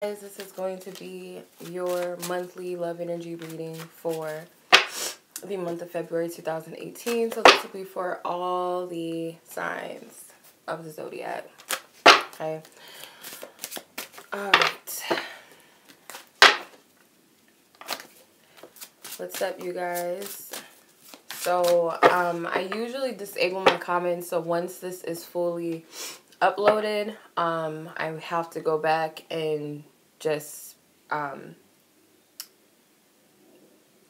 Guys, this is going to be your monthly love energy reading for the month of February 2018. So this will be for all the signs of the zodiac. Okay. All right. What's up, you guys? So I usually disable my comments. So once this is fully uploaded, I have to go back and just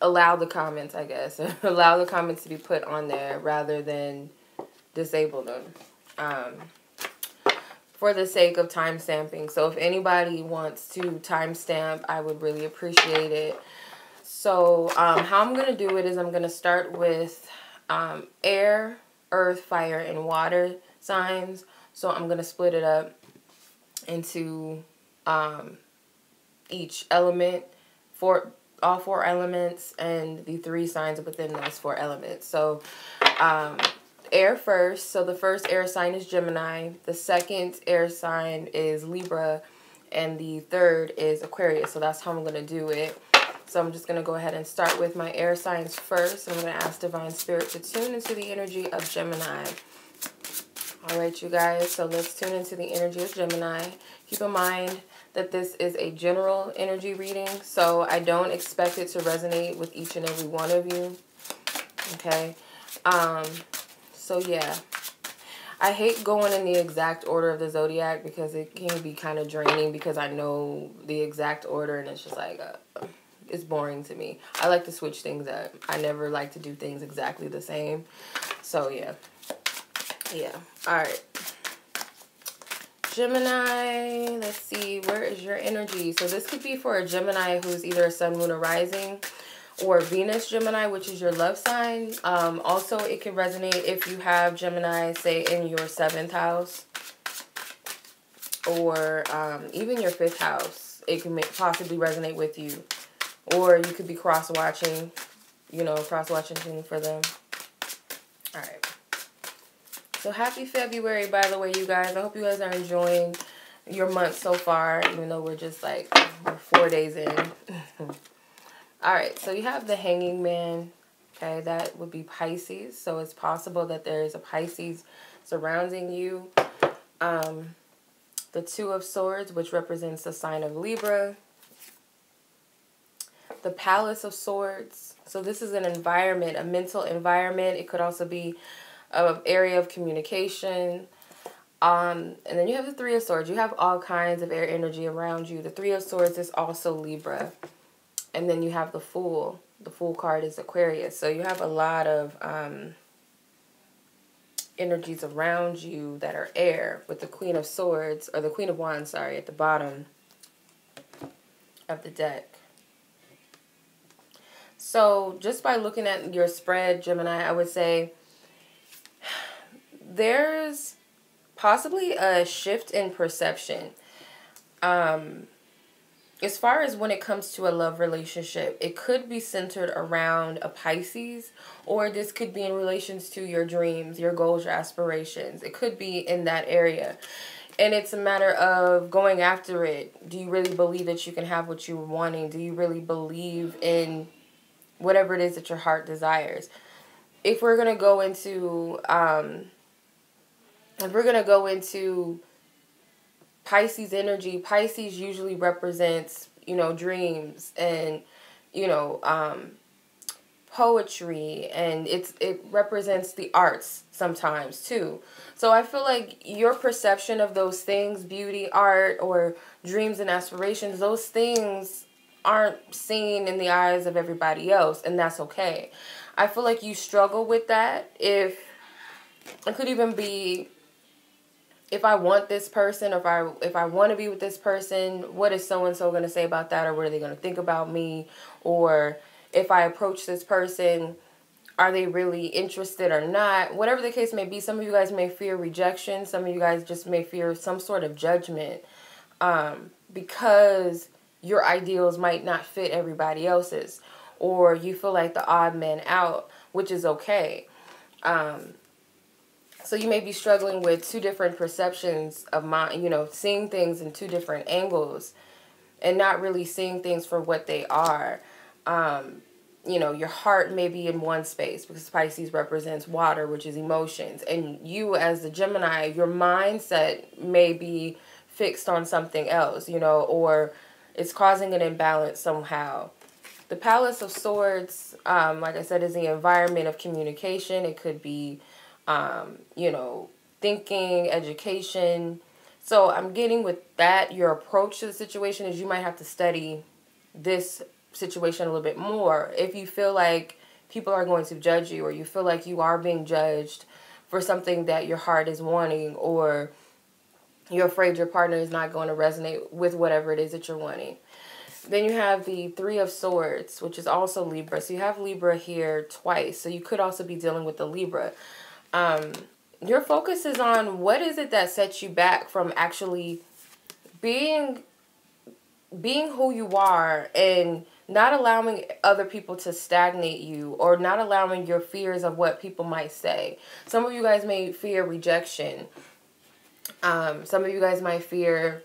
allow the comments, I guess. Allow the comments to be put on there rather than disable them. For the sake of timestamping. So if anybody wants to timestamp, I would really appreciate it. So how I'm going to do it is I'm going to start with air, earth, fire, and water signs. So I'm going to split it up into each element, for all 4 elements, and the 3 signs within those 4 elements. So air first. So the first air sign is Gemini. The second air sign is Libra. And the third is Aquarius. So that's how I'm going to do it. So I'm just going to go ahead and start with my air signs first. I'm going to ask Divine Spirit to tune into the energy of Gemini. Alright, you guys. So let's tune into the energy of Gemini. Keep in mind that this is a general energy reading. So I don't expect it to resonate with each and every one of you. Okay. So yeah. I hate going in the exact order of the zodiac because it can be kind of draining because I know the exact order and it's just like it's boring to me. I like to switch things up. I never like to do things exactly the same. So yeah. Yeah. All right. Gemini, let's see, where is your energy? So this could be for a Gemini who's either a sun, moon, or rising, or Venus Gemini, which is your love sign. Also, it can resonate if you have Gemini, say, in your 7th house, or even your 5th house. It can possibly resonate with you. Or you could be cross-watching, you know, cross-watching for them. All right. So happy February, by the way, you guys. I hope you guys are enjoying your month so far, even though we're just like 4 days in. All right, so you have the Hanging Man. Okay, that would be Pisces. So it's possible that there is a Pisces surrounding you. The Two of Swords, which represents the sign of Libra. The Palace of Swords. So this is an environment, a mental environment. It could also be an area of communication. And then you have the Three of Swords. You have all kinds of air energy around you. The Three of Swords is also Libra. And then you have the Fool. The Fool card is Aquarius. So you have a lot of energies around you that are air, with the Queen of Swords, or the Queen of Wands, sorry, at the bottom of the deck. So just by looking at your spread, Gemini, I would say there's possibly a shift in perception. As far as when it comes to a love relationship, it could be centered around a Pisces, or this could be in relations to your dreams, your goals, your aspirations. It could be in that area. And it's a matter of going after it. Do you really believe that you can have what you're wanting? Do you really believe in whatever it is that your heart desires? If we're going to go into Pisces energy, Pisces usually represents, you know, dreams and, you know, poetry, and it represents the arts sometimes too. So I feel like your perception of those things, beauty, art, or dreams and aspirations, those things aren't seen in the eyes of everybody else, and that's okay. I feel like you struggle with that. If it could even be, if I want this person, or if I want to be with this person, what is so-and-so going to say about that, or what are they going to think about me? Or if I approach this person, are they really interested or not? Whatever the case may be, some of you guys may fear rejection. Some of you guys just may fear some sort of judgment because your ideals might not fit everybody else's, or you feel like the odd man out, which is okay. So you may be struggling with 2 different perceptions of mind, you know, seeing things in 2 different angles. and not really seeing things for what they are. You know, your heart may be in one space because Pisces represents water, which is emotions. And you as the Gemini, your mindset may be fixed on something else, you know, or it's causing an imbalance somehow. The Palace of Swords, like I said, is the environment of communication. It could be, you know, thinking, education. So I'm getting with that, your approach to the situation is you might have to study this situation a little bit more. If you feel like people are going to judge you, or you feel like you are being judged for something that your heart is wanting, or you're afraid your partner is not going to resonate with whatever it is that you're wanting. Then you have the Three of Swords, which is also Libra. So you have Libra here twice. So you could also be dealing with the Libra. Your focus is on what is it that sets you back from actually being who you are, and not allowing other people to stagnate you, or not allowing your fears of what people might say. Some of you guys may fear rejection. Some of you guys might fear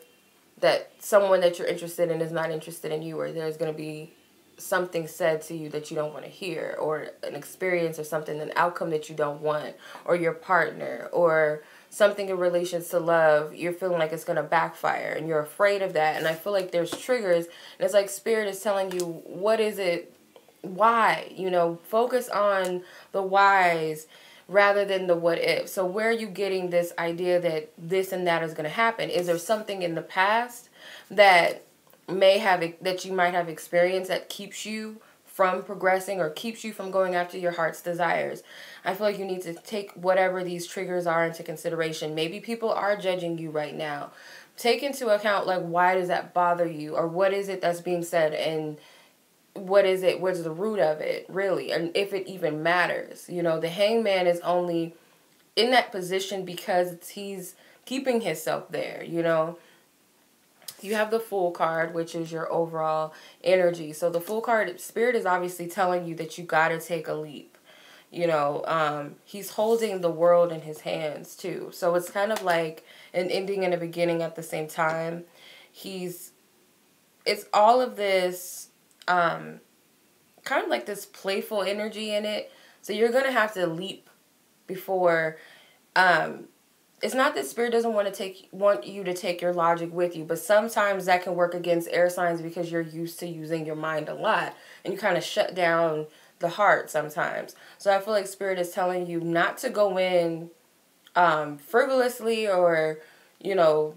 that someone that you're interested in is not interested in you, or there's going to be something said to you that you don't want to hear, or an experience or something, an outcome that you don't want, or your partner, or something in relation to love. You're feeling like it's going to backfire, and you're afraid of that. And I feel like there's triggers, and it's like Spirit is telling you, what is it? Why? You know, focus on the whys rather than the what if. So where are you getting this idea that this and that is going to happen? Is there something in the past that that you might have experienced that keeps you from progressing, or keeps you from going after your heart's desires? I feel like you need to take whatever these triggers are into consideration. Maybe people are judging you right now. Take into account, like, why does that bother you, or what is it that's being said, and what is it, what's the root of it, really, and if it even matters. You know, the Hangman is only in that position because he's keeping himself there, you know. You have the Fool card, which is your overall energy. So the Fool card, Spirit is obviously telling you that you got to take a leap. You know, he's holding the world in his hands too. So it's kind of like an ending and a beginning at the same time. It's all of this, kind of like this playful energy in it. So you're going to have to leap before, it's not that Spirit doesn't want you to take your logic with you, but sometimes that can work against air signs because you're used to using your mind a lot, and you kind of shut down the heart sometimes. So I feel like Spirit is telling you not to go in frivolously, or, you know,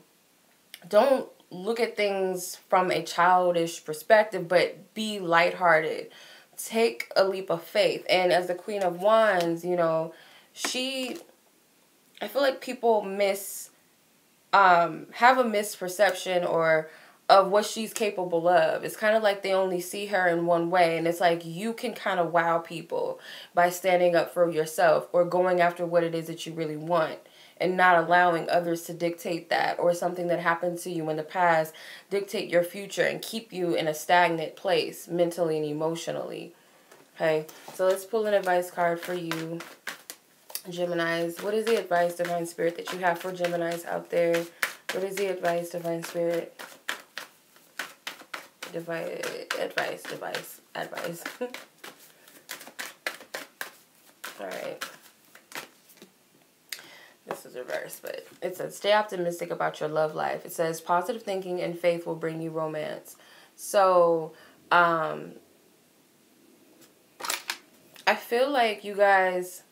don't look at things from a childish perspective, but be lighthearted. Take a leap of faith. And as the Queen of Wands, you know, I feel like people have a misperception or of what she's capable of. It's kind of like they only see her in one way, and it's like you can kind of wow people by standing up for yourself, or going after what it is that you really want, and not allowing others to dictate that, or something that happened to you in the past dictate your future and keep you in a stagnant place mentally and emotionally. Okay, so let's pull an advice card for you, Geminis. What is the advice, Divine Spirit, that you have for Geminis out there? What is the advice, Divine Spirit? Advice. Alright. This is reversed, but it says, stay optimistic about your love life. It says, positive thinking and faith will bring you romance. So, I feel like you guys,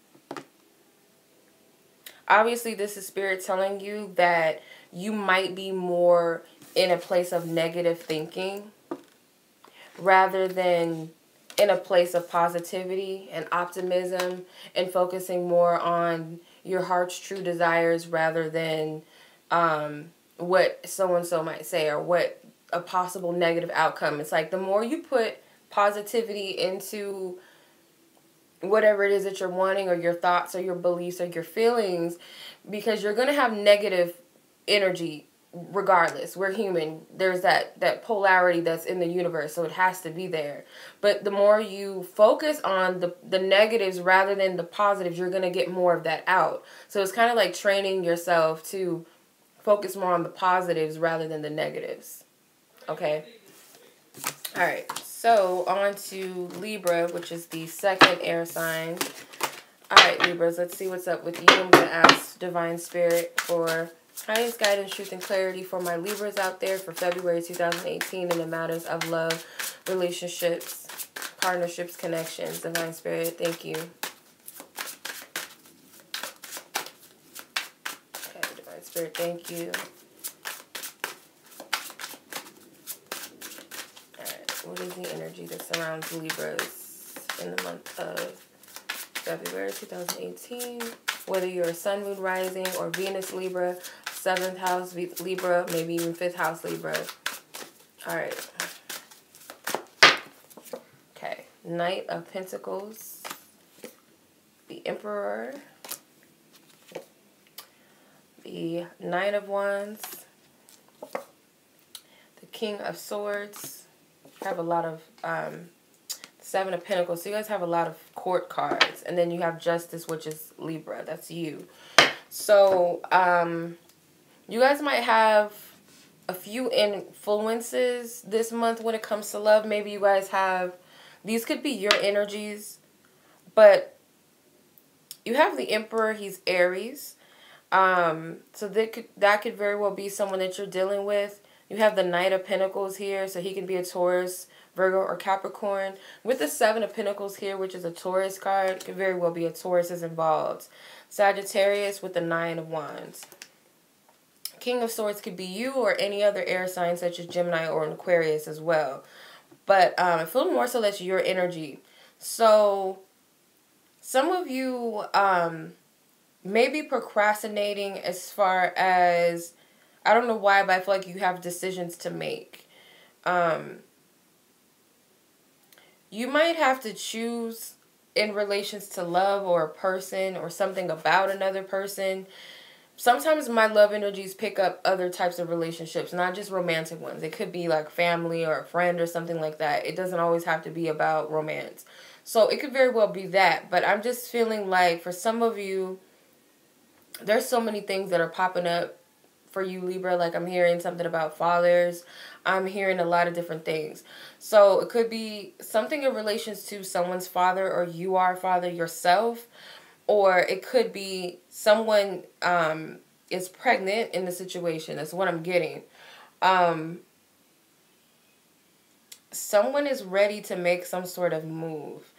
obviously this is Spirit telling you that you might be more in a place of negative thinking rather than in a place of positivity and optimism, and focusing more on your heart's true desires rather than what so-and-so might say, or what a possible negative outcome. It's like the more you put positivity into whatever it is that you're wanting, or your thoughts or your beliefs or your feelings, because you're going to have negative energy regardless. We're human. There's that polarity that's in the universe, so it has to be there. But the more you focus on the negatives rather than the positives, you're going to get more of that out. So it's kind of like training yourself to focus more on the positives rather than the negatives. Okay. All right. So on to Libra, which is the second air sign. All right, Libras, let's see what's up with you. I'm going to ask Divine Spirit for guidance, guidance, truth, and clarity for my Libras out there for February 2018 in the matters of love, relationships, partnerships, connections. Divine Spirit, thank you. Okay, Divine Spirit, thank you. All right, what is the energy that surrounds Libras in the month of February 2018, whether you're a Sun, Moon, Rising, or Venus Libra, 7th house Libra, maybe even 5th house Libra. All right. Okay. Knight of Pentacles, the Emperor, the Nine of Wands, the King of Swords. I have a lot of Seven of Pentacles. So you guys have a lot of court cards. And then you have Justice, which is Libra. That's you. So, you guys might have a few influences this month when it comes to love. Maybe you guys have, these could be your energies. But you have the Emperor. He's Aries. So that could very well be someone that you're dealing with. You have the Knight of Pentacles here. So he can be a Taurus, Virgo, or Capricorn. With the Seven of Pentacles here, which is a Taurus card, could very well be a Taurus is involved. Sagittarius with the Nine of Wands. King of Swords could be you or any other air sign such as Gemini or an Aquarius as well. But I feel more so that's your energy. So some of you may be procrastinating as far as, I don't know why, but I feel like you have decisions to make. You might have to choose in relations to love or a person or something about another person. Sometimes my love energies pick up other types of relationships, not just romantic ones. It could be like family or a friend or something like that. It doesn't always have to be about romance. So it could very well be that. But I'm just feeling like for some of you, there's so many things that are popping up for you, Libra. Like I'm hearing something about fathers. I'm hearing a lot of different things. So it could be something in relations to someone's father, or you are a father yourself. Or it could be someone is pregnant in the situation. That's what I'm getting. Someone is ready to make some sort of move.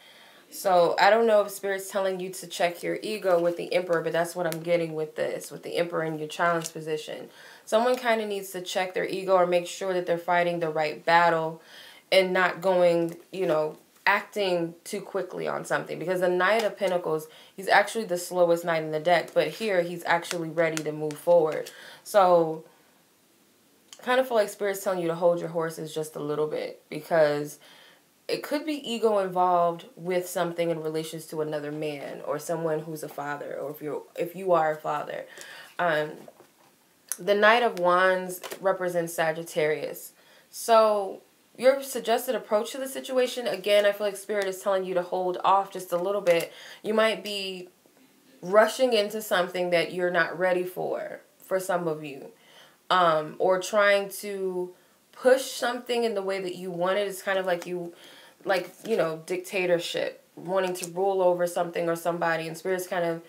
So I don't know if Spirit's telling you to check your ego with the Emperor, but that's what I'm getting with this, with the Emperor in your challenge position. Someone kind of needs to check their ego or make sure that they're fighting the right battle and not going, you know, acting too quickly on something. Because the Knight of Pentacles, he's actually the slowest knight in the deck, but here he's actually ready to move forward. So I kind of feel like Spirit's telling you to hold your horses just a little bit, because it could be ego involved with something in relations to another man or someone who's a father, or if you are a father. The Knight of Wands represents Sagittarius. So your suggested approach to the situation, again, I feel like Spirit is telling you to hold off just a little bit. You might be rushing into something that you're not ready for some of you. Or trying to push something in the way that you want it. It's kind of like you know, dictatorship, wanting to rule over something or somebody. And Spirit's kind of,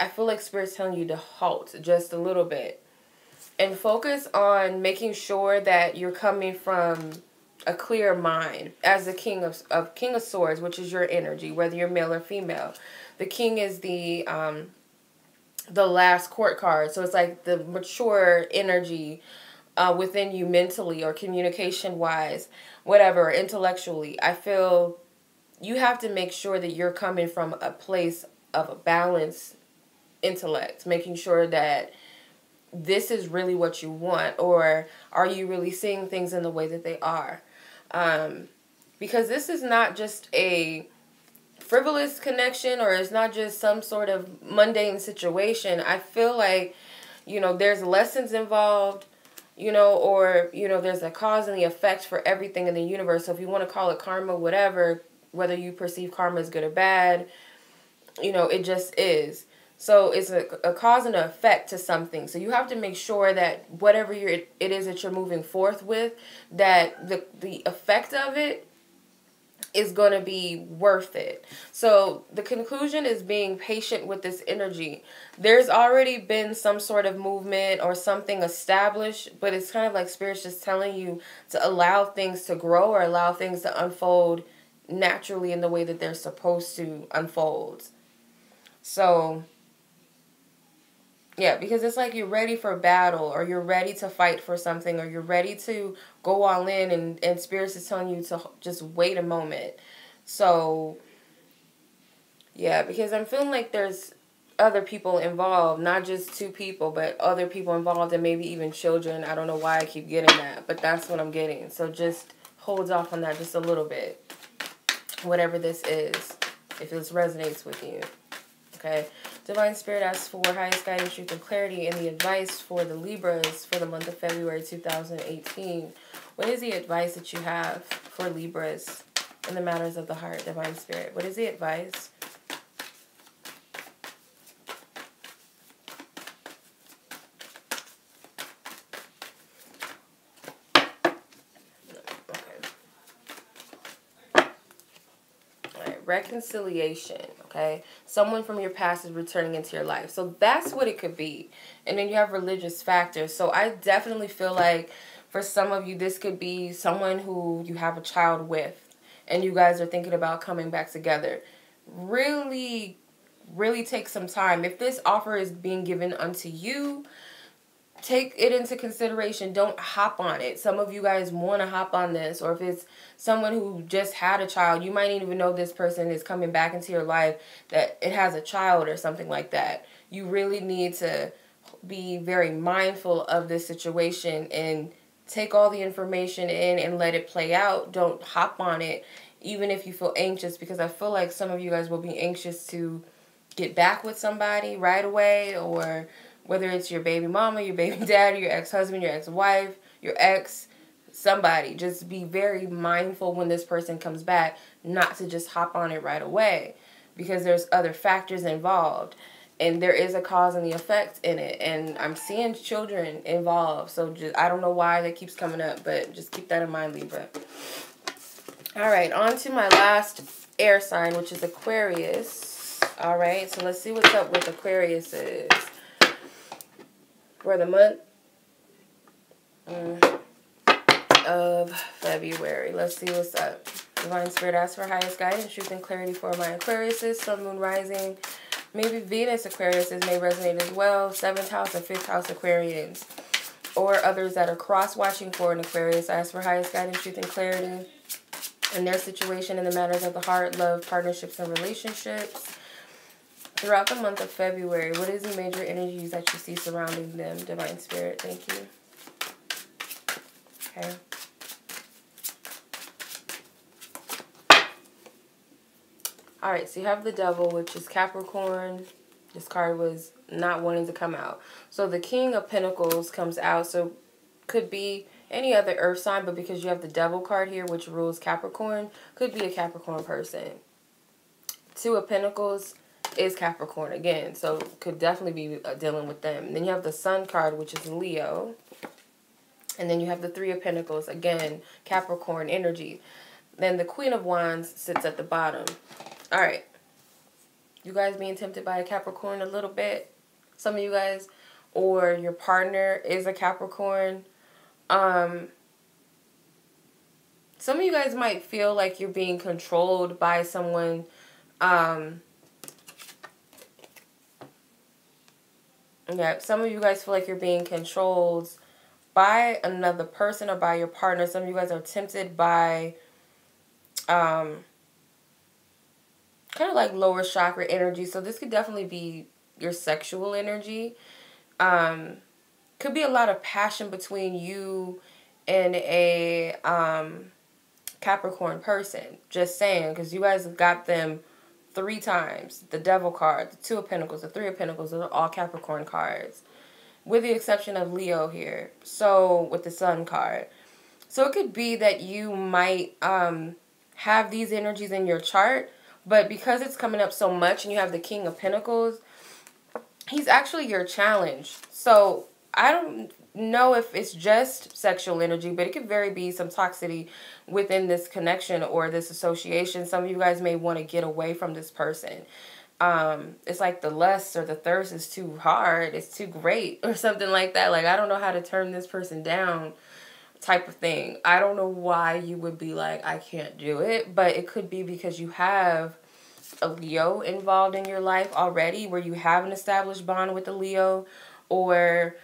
I feel like Spirit's telling you to halt just a little bit. And focus on making sure that you're coming from a clear mind as the King of Swords, which is your energy, whether you're male or female. The King is the last court card. So it's like the mature energy within you mentally or communication-wise, whatever, intellectually. I feel you have to make sure that you're coming from a place of a balanced intellect, making sure that this is really what you want, or are you really seeing things in the way that they are? Because this is not just a frivolous connection, or it's not just some sort of mundane situation. I feel like, you know, there's lessons involved, you know, or, you know, there's a cause and the effect for everything in the universe. So if you want to call it karma, whatever, whether you perceive karma as good or bad, you know, it just is. So it's a cause and an effect to something. So you have to make sure that whatever it is that you're moving forth with, that the effect of it is going to be worth it. So the conclusion is being patient with this energy. There's already been some sort of movement or something established, but it's kind of like Spirit's just telling you to allow things to grow or allow things to unfold naturally in the way that they're supposed to unfold. So yeah, because it's like you're ready for battle, or you're ready to fight for something, or you're ready to go all in, and Spirit is telling you to just wait a moment. So, yeah, because I'm feeling like there's other people involved, not just two people, but other people involved, and maybe even children. I don't know why I keep getting that, but that's what I'm getting. So just hold off on that just a little bit, whatever this is, if this resonates with you. Okay, Divine Spirit asks for highest guidance, truth, and clarity in the advice for the Libras for the month of February 2018. What is the advice that you have for Libras in the matters of the heart, Divine Spirit? What is the advice? Reconciliation, okay? Someone from your past is returning into your life. So that's what it could be. And then you have religious factors. So I definitely feel like for some of you, this could be someone who you have a child with and you guys are thinking about coming back together. Really, really take some time. If this offer is being given unto you, take it into consideration. Don't hop on it. Some of you guys want to hop on this, or if it's someone who just had a child, you might not even know this person is coming back into your life, that it has a child or something like that. You really need to be very mindful of this situation and take all the information in and let it play out. Don't hop on it, even if you feel anxious, because I feel like some of you guys will be anxious to get back with somebody right away, or whether it's your baby mama, your baby daddy, your ex-husband, your ex-wife, your ex, somebody. Just be very mindful when this person comes back not to just hop on it right away, because there's other factors involved. And there is a cause and the effect in it. And I'm seeing children involved. So just, I don't know why that keeps coming up, but just keep that in mind, Libra. All right, on to my last air sign, which is Aquarius. All right, so let's see what's up with Aquarius is for the month of February. Let's see what's up. Divine Spirit asks for highest guidance, truth, and clarity for my Aquariuses, Sun, Moon, Rising. Maybe Venus Aquariuses may resonate as well. 7th house and 5th house Aquarians. Or others that are cross-watching for an Aquarius. Ask for highest guidance, truth, and clarity in their situation in the matters of the heart, love, partnerships, and relationships. Throughout the month of February, what is the major energies that you see surrounding them, Divine Spirit? Thank you. Okay. Alright, so you have the Devil, which is Capricorn. This card was not wanting to come out. So the King of Pentacles comes out. So could be any other earth sign, but because you have the Devil card here, which rules Capricorn, could be a Capricorn person. 2 of Pentacles is Capricorn again, so could definitely be dealing with them. And then you have the Sun card, which is Leo. And then you have the 3 of Pentacles, again, Capricorn energy. Then the Queen of Wands sits at the bottom. All right. You guys being tempted by a Capricorn a little bit? Some of you guys, or your partner is a Capricorn. Some of you guys might feel like you're being controlled by someone. Yeah, some of you guys feel like you're being controlled by another person or by your partner. Some of you guys are tempted by kind of like lower chakra energy. So this could definitely be your sexual energy. Could be a lot of passion between you and a Capricorn person. Just saying, because you guys have got them 3 times. The Devil card, the 2 of Pentacles, the 3 of Pentacles, those are all Capricorn cards. With the exception of Leo here. So, with the Sun card. So, it could be that you might have these energies in your chart. But because it's coming up so much and you have the King of Pentacles, he's actually your challenge. So I don't know if it's just sexual energy, but it could very be some toxicity within this connection or this association. Some of you guys may want to get away from this person. It's like the lust or the thirst is too hard, it's too great, or something like that. Like, I don't know how to turn this person down, type of thing. I don't know why you would be like, I can't do it, but it could be because you have a Leo involved in your life already, where you have an established bond with the Leo, or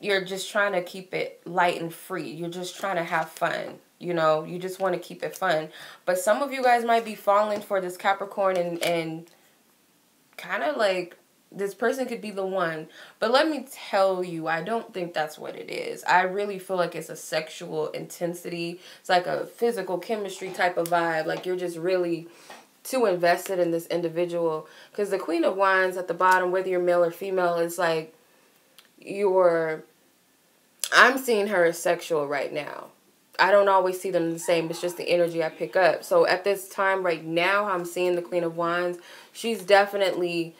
you're just trying to keep it light and free. You're just trying to have fun. You know, you just want to keep it fun. But some of you guys might be falling for this Capricorn and kind of like this person could be the one. But let me tell you, I don't think that's what it is. I really feel like it's a sexual intensity. It's like a physical chemistry type of vibe. Like, you're just really too invested in this individual. Because the Queen of Wands at the bottom, whether you're male or female, is like I'm seeing her as sexual right now. I don't always see them the same. It's just the energy I pick up. So at this time right now, I'm seeing the Queen of Wands. She's definitely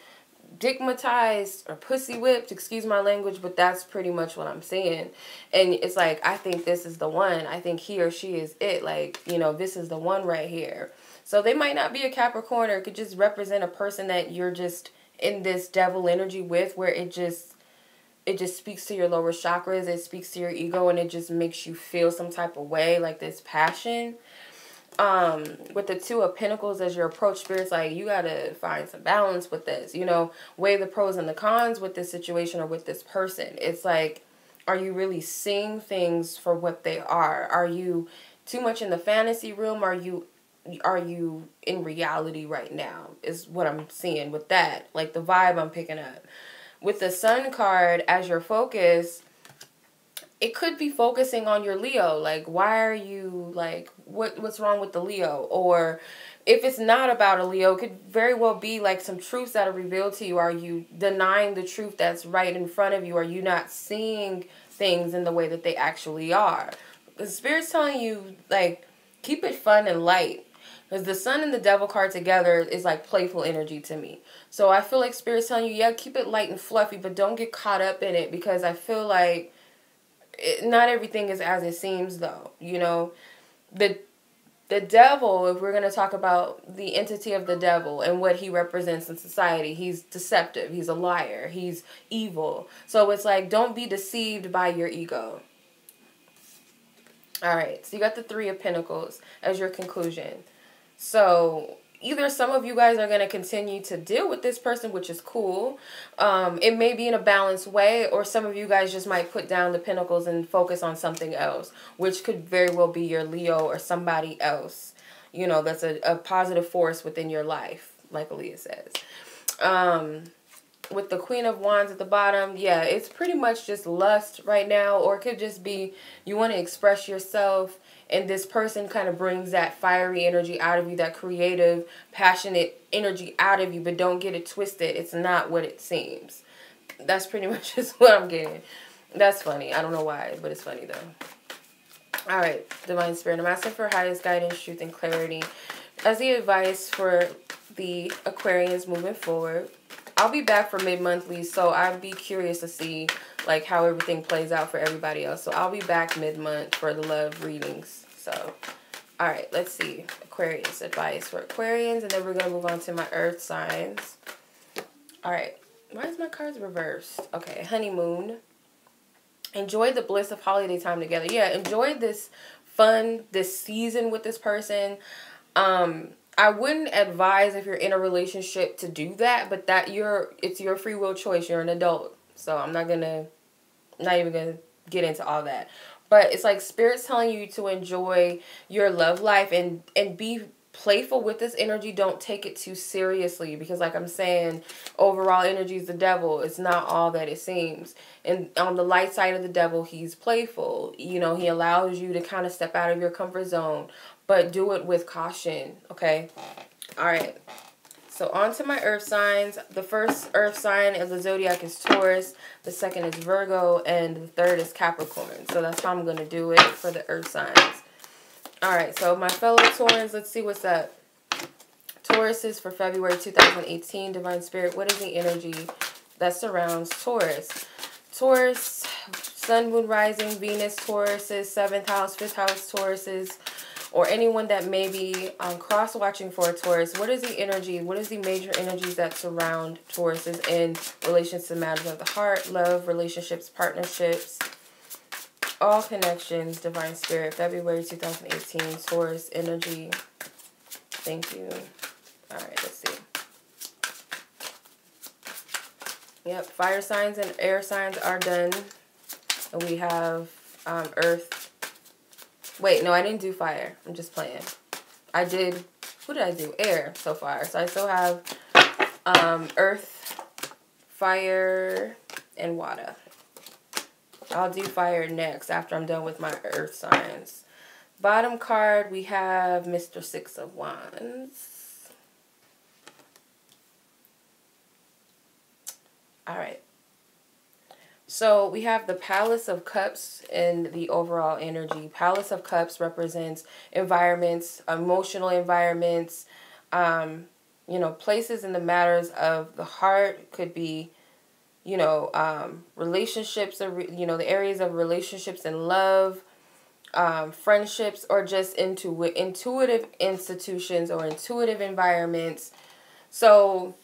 digmatized or pussy whipped, excuse my language, but that's pretty much what I'm seeing. And it's like, I think this is the one. I think he or she is it. Like, you know, this is the one right here. So they might not be a Capricorn, or it could just represent a person that you're just in this devil energy with, where it just speaks to your lower chakras, it speaks to your ego, and it just makes you feel some type of way, like this passion. With the Two of Pentacles as your approach, Spirit's like, you gotta find some balance with this, you know, weigh the pros and the cons with this situation or with this person. It's like, are you really seeing things for what they are? Are you too much in the fantasy realm? Are you in reality right now, is what I'm seeing with that, like the vibe I'm picking up. With the Sun card as your focus, it could be focusing on your Leo. Like, why are you, like, what's wrong with the Leo? Or if it's not about a Leo, it could very well be like some truths that are revealed to you. Are you denying the truth that's right in front of you? Are you not seeing things in the way that they actually are? The Spirit's telling you, like, keep it fun and light. Because the Sun and the Devil card together is like playful energy to me. So I feel like Spirit's telling you, yeah, keep it light and fluffy, but don't get caught up in it, because I feel like not everything is as it seems, though. You know, the devil, if we're going to talk about the entity of the devil and what he represents in society, he's deceptive, he's a liar, he's evil. So it's like, don't be deceived by your ego. All right, so you got the Three of Pentacles as your conclusion. So either some of you guys are going to continue to deal with this person, which is cool. It may be in a balanced way, or some of you guys just might put down the pentacles and focus on something else, which could very well be your Leo or somebody else, you know, that's a positive force within your life, like Aaliyah says. With the Queen of Wands at the bottom, yeah, it's pretty much just lust right now, or it could just be you want to express yourself, and this person kind of brings that fiery energy out of you, that creative, passionate energy out of you, but don't get it twisted. It's not what it seems. That's pretty much just what I'm getting. That's funny. I don't know why, but it's funny though. All right, Divine Spirit, I'm asking for highest guidance, truth, and clarity as the advice for the Aquarians moving forward. I'll be back for mid-monthly, so I'd be curious to see like how everything plays out for everybody else. So I'll be back mid-month for the love readings. So, all right, let's see. Aquarius, advice for Aquarians, and then we're going to move on to my earth signs. All right. Why is my cards reversed? Okay, honeymoon. Enjoy the bliss of holiday time together. Yeah, enjoy this fun, this season with this person. I wouldn't advise if you're in a relationship to do that, but it's your free will choice. You're an adult. So I'm not even gonna get into all that. But it's like Spirit's telling you to enjoy your love life and be playful with this energy. Don't take it too seriously, because like I'm saying, overall energy is the devil. It's not all that it seems. And on the light side of the devil, he's playful. You know, he allows you to kind of step out of your comfort zone, but do it with caution, okay? All right. So on to my earth signs. The first earth sign of the zodiac is Taurus. The second is Virgo. And the third is Capricorn. So that's how I'm going to do it for the earth signs. All right. So my fellow Taurans, let's see what's up. Tauruses for February 2018. Divine Spirit, what is the energy that surrounds Taurus? Taurus, Sun, Moon, Rising, Venus, Tauruses, 7th house, 5th house Tauruses, or anyone that may be cross-watching for a Taurus. What is the energy? What is the major energies that surround Tauruses in relation to matters of the heart, love, relationships, partnerships, all connections? Divine Spirit, February 2018, Taurus energy. Thank you. All right, let's see. Yep, fire signs and air signs are done. And we have earth. Wait, no, I didn't do fire. I'm just playing. I did, who did I do? Air so far. So I still have earth, fire, and water. I'll do fire next after I'm done with my earth signs. Bottom card, we have Mr. Six of Wands. All right. So we have the Palace of Cups in the overall energy. Palace of Cups represents environments, emotional environments, you know, places in the matters of the heart. Could be, you know, relationships, you know, the areas of relationships and love, friendships, or just intuitive institutions or intuitive environments. So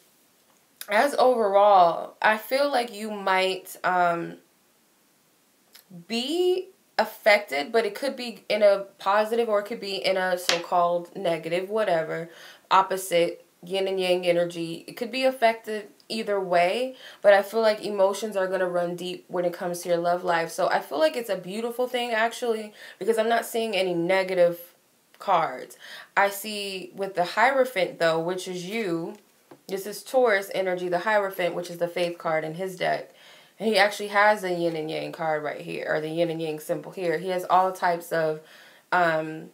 as overall, I feel like you might be affected, but it could be in a positive or it could be in a so-called negative, whatever, opposite, yin and yang energy. It could be affected either way, but I feel like emotions are going to run deep when it comes to your love life. So I feel like it's a beautiful thing, actually, because I'm not seeing any negative cards. I see with the Hierophant, though, which is you. This is Taurus energy, the Hierophant, which is the Faith card in his deck. And he actually has the yin and yang card right here, or the yin and yang symbol here. He has all types of, what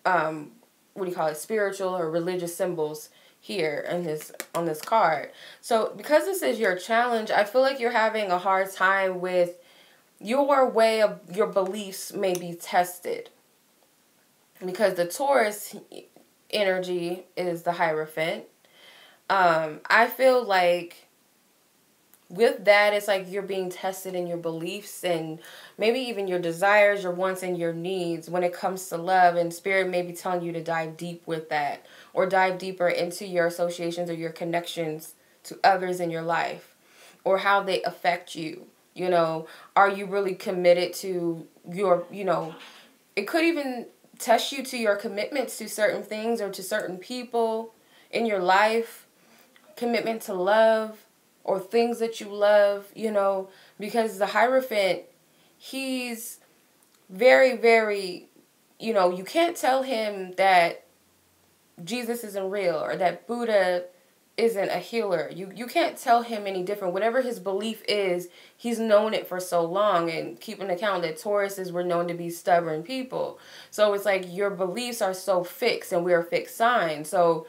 do you call it, spiritual or religious symbols here in on this card. So because this is your challenge, I feel like you're having a hard time with your way of, your beliefs may be tested. Because the Taurus energy is the Hierophant. I feel like with that, it's like you're being tested in your beliefs and maybe even your desires, your wants, and your needs when it comes to love. And Spirit may be telling you to dive deep with that, or dive deeper into your associations or your connections to others in your life, or how they affect you. You know, are you really committed to your, you know, it could even test you to your commitments to certain things or to certain people in your life. Commitment to love or things that you love, you know, because the Hierophant, he's very, very, you know, you can't tell him that Jesus isn't real or that Buddha isn't a healer. You can't tell him any different. Whatever his belief is, he's known it for so long. And keep in account that Tauruses were known to be stubborn people. So it's like your beliefs are so fixed, and we're a fixed sign. So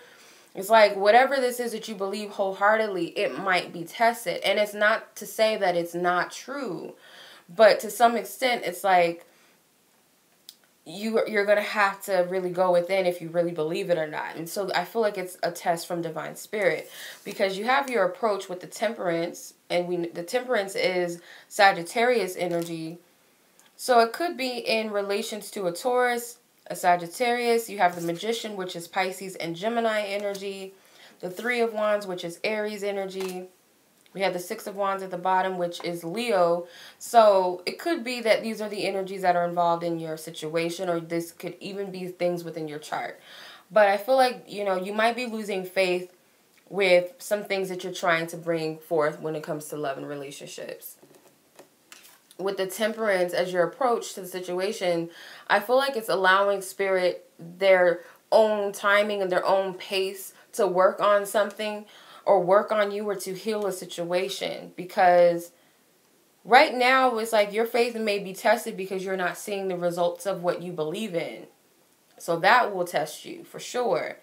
it's like whatever this is that you believe wholeheartedly, it might be tested. And it's not to say that it's not true. But to some extent, it's like you're going to have to really go within if you really believe it or not. And so I feel like it's a test from Divine Spirit. Because you have your approach with the Temperance. And the Temperance is Sagittarius energy. So it could be in relations to a Taurus, a Sagittarius. You have the Magician, which is Pisces and Gemini energy. The Three of Wands, which is Aries energy. We have the Six of Wands at the bottom, which is Leo. So it could be that these are the energies that are involved in your situation, or this could even be things within your chart. But I feel like, you know, you might be losing faith with some things that you're trying to bring forth when it comes to love and relationships. With the Temperance as your approach to the situation, I feel like it's allowing Spirit their own timing and their own pace to work on something or work on you or to heal a situation. Because right now it's like your faith may be tested because you're not seeing the results of what you believe in. So that will test you for sure.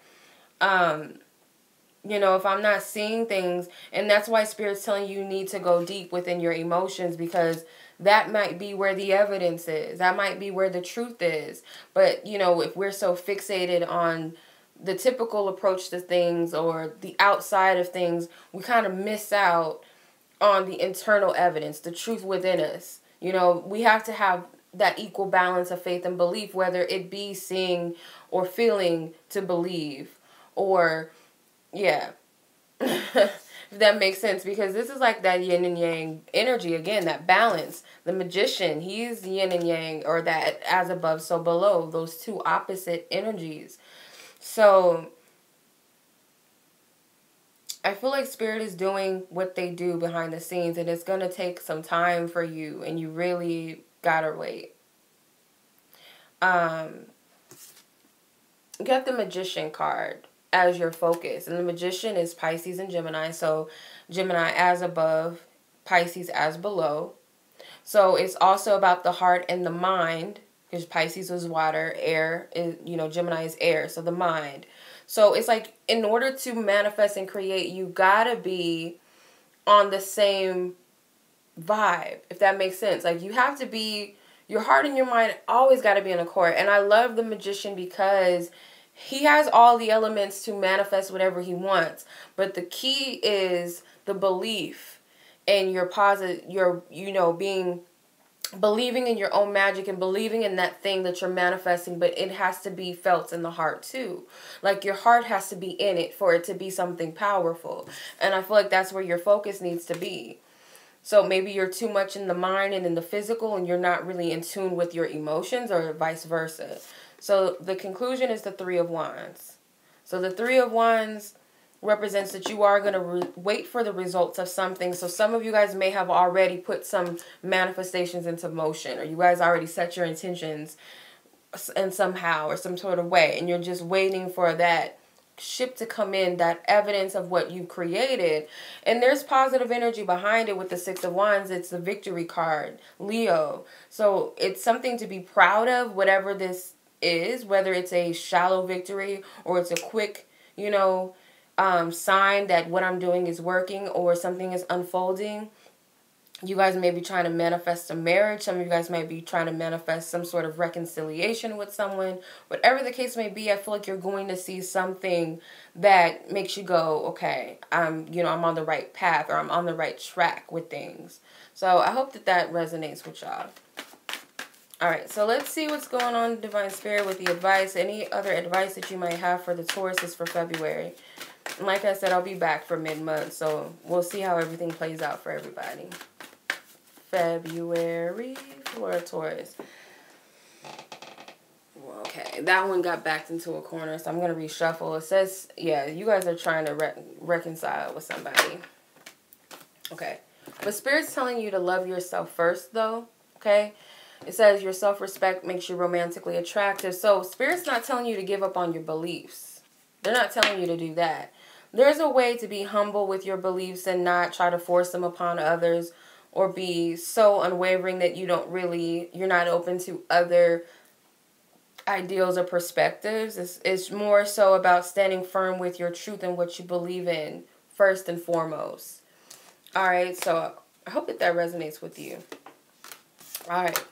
You know, if I'm not seeing things, and that's why Spirit's telling you need to go deep within your emotions, because that might be where the evidence is. That might be where the truth is. But, you know, if we're so fixated on the typical approach to things or the outside of things, we kind of miss out on the internal evidence, the truth within us. You know, we have to have that equal balance of faith and belief, whether it be seeing or feeling to believe, or, yeah, if that makes sense, because this is like that yin and yang energy again, that balance. The magician, he's yin and yang, or that as above, so below, those two opposite energies. So I feel like Spirit is doing what they do behind the scenes, and it's going to take some time for you, and you really got to wait. You got the Magician card as your focus, and the Magician is Pisces and Gemini, so Gemini as above, Pisces as below. So it's also about the heart and the mind, because Pisces was water, air is, you know, Gemini is air, so the mind. So it's like, in order to manifest and create, you gotta be on the same vibe, if that makes sense. Like, you have to be, your heart and your mind always gotta be in accord. And I love the Magician because he has all the elements to manifest whatever he wants. But the key is the belief and your positive, your, you know, believing in your own magic and believing in that thing that you're manifesting, but it has to be felt in the heart too. Like, your heart has to be in it for it to be something powerful. And I feel like that's where your focus needs to be. So maybe you're too much in the mind and in the physical, and you're not really in tune with your emotions, or vice versa. So the conclusion is the Three of Wands. So the Three of Wands represents that you are going to wait for the results of something. So some of you guys may have already put some manifestations into motion, or you guys already set your intentions in somehow or some sort of way, and you're just waiting for that ship to come in, that evidence of what you created. And there's positive energy behind it with the Six of Wands. It's the victory card, Leo. So it's something to be proud of, whatever this is, whether it's a shallow victory or it's a quick, you know, sign that what I'm doing is working or something is unfolding. You guys may be trying to manifest a marriage. Some of you guys might be trying to manifest some sort of reconciliation with someone. Whatever the case may be, I feel like you're going to see something that makes you go, okay, I'm on the right path, or I'm on the right track with things. So I hope that that resonates with y'all. All right, so let's see what's going on, Divine Spirit, with the advice. Any other advice that you might have for the Tauruses for February. And like I said, I'll be back for mid-month, so we'll see how everything plays out for everybody. February for Taurus. Okay, that one got backed into a corner, so I'm going to reshuffle. It says, yeah, you guys are trying to reconcile with somebody. Okay, but Spirit's telling you to love yourself first, though, okay? It says your self-respect makes you romantically attractive. So Spirit's not telling you to give up on your beliefs. They're not telling you to do that. There's a way to be humble with your beliefs and not try to force them upon others, or be so unwavering that you're not open to other ideals or perspectives. It's more so about standing firm with your truth and what you believe in first and foremost. All right, so I hope that resonates with you. All right.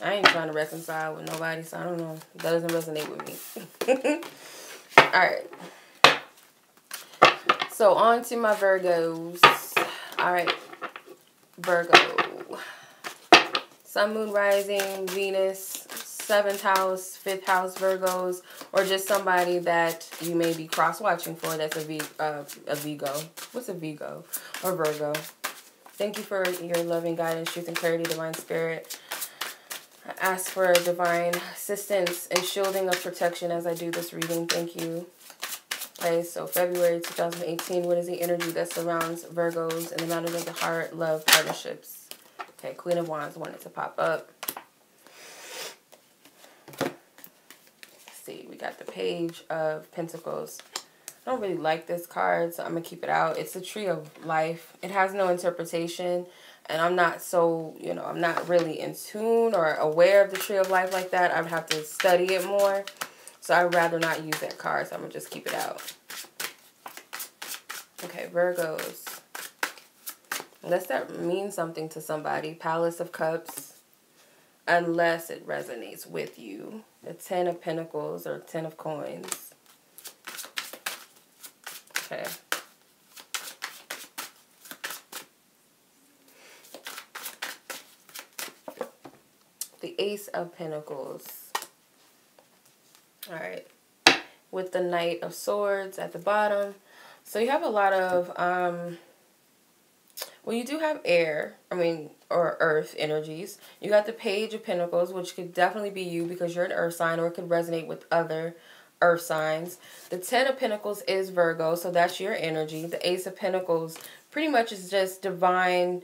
I ain't trying to reconcile with nobody, so I don't know. That doesn't resonate with me. All right. So on to my Virgos. All right. Virgo. Sun, Moon, Rising, Venus, 7th house, 5th house Virgos, or just somebody that you may be cross-watching for that's a Vigo. What's a Vigo? Or Virgo. Thank you for your loving guidance, truth, and clarity, Divine Spirit. I ask for divine assistance and shielding of protection as I do this reading. Thank you. Okay, so February 2018, what is the energy that surrounds Virgos in the matters of the heart, love, partnerships? Okay, Queen of Wands wanted to pop up. Let's see, we got the Page of Pentacles. I don't really like this card, so I'm going to keep it out. It's the Tree of Life. It has no interpretation, and I'm not so, I'm not really in tune or aware of the Tree of Life like that. I would have to study it more, so I'd rather not use that card, so I'm going to just keep it out. Okay, Virgos. Unless that means something to somebody. Palace of Cups. Unless it resonates with you. The 10 of Pentacles or 10 of Coins. Okay. The Ace of Pentacles. All right. With the Knight of Swords at the bottom. So you have a lot of, well, you do have air, or earth energies. You got the Page of Pentacles, which could definitely be you because you're an earth sign, or it could resonate with other earth signs. The Ten of Pentacles is Virgo, so that's your energy. The Ace of Pentacles pretty much is just divine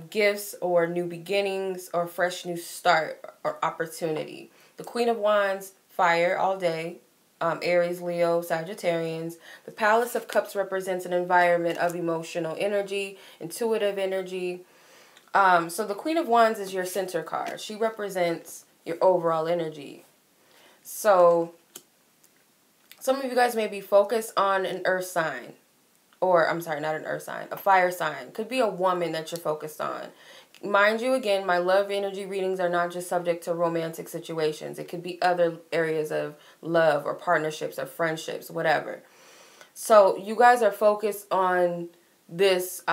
gifts or new beginnings or fresh new start or opportunity. The Queen of Wands, fire all day. Aries, Leo, Sagittarians. The Palace of Cups represents an environment of emotional energy, intuitive energy. So the Queen of Wands is your center card. She represents your overall energy. So some of you guys may be focused on an earth sign. Or, I'm sorry, not an earth sign. A fire sign. Could be a woman that you're focused on. Mind you, again, my love energy readings are not just subject to romantic situations. It could be other areas of love or partnerships or friendships, whatever. So you guys are focused on this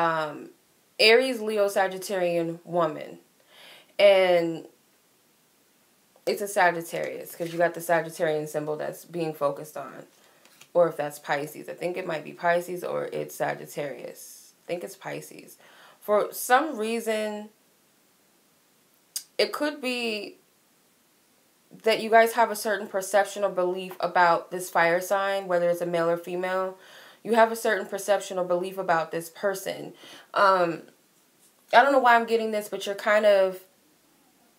Aries, Leo, Sagittarian woman. And it's a Sagittarius because you got the Sagittarian symbol that's being focused on. Or if that's Pisces. I think it might be Pisces or it's Sagittarius. I think it's Pisces. For some reason, it could be that you guys have a certain perception or belief about this fire sign, whether it's a male or female. You have a certain perception or belief about this person. I don't know why I'm getting this, but you're kind of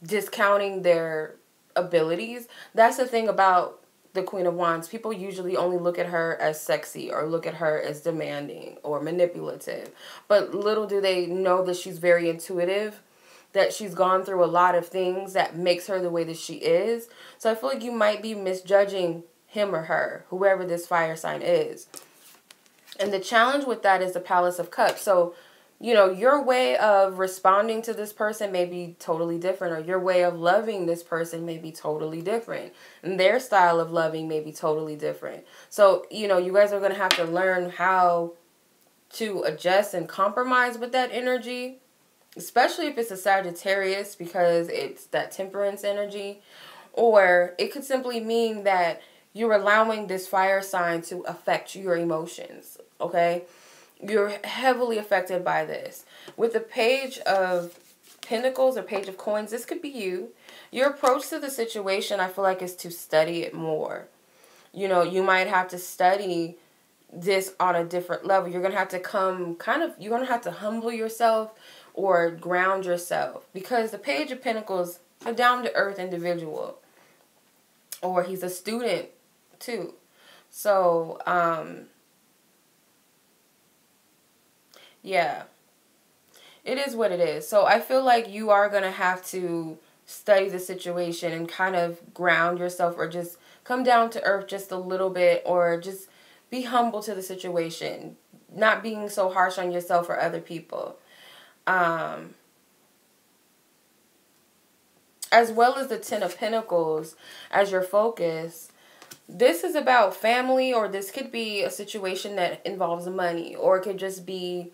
discounting their abilities. That's the thing about the Queen of Wands. People usually only look at her as sexy or look at her as demanding or manipulative. But little do they know that she's very intuitive, that she's gone through a lot of things that makes her the way that she is. So I feel like you might be misjudging him or her, whoever this fire sign is. And the challenge with that is the Palace of Cups. So, you know, your way of responding to this person may be totally different, or your way of loving this person may be totally different. And their style of loving may be totally different. So, you know, you guys are going to have to learn how to adjust and compromise with that energy, especially if it's a Sagittarius, because it's that temperance energy. Or it could simply mean that you're allowing this fire sign to affect your emotions, okay? You're heavily affected by this. With the Page of Pentacles or Page of Coins, this could be you. Your approach to the situation, I feel like, is to study it more. You know, you might have to study this on a different level. You're going to have to you're going to have to humble yourself or ground yourself. Because the Page of Pentacles, a down-to-earth individual. Or he's a student, too. So, yeah, it is what it is. So I feel like you are going to have to study the situation and kind of ground yourself, or just come down to earth just a little bit, or just be humble to the situation, not being so harsh on yourself or other people. As well as the Ten of Pentacles as your focus. This is about family, or this could be a situation that involves money, or it could just be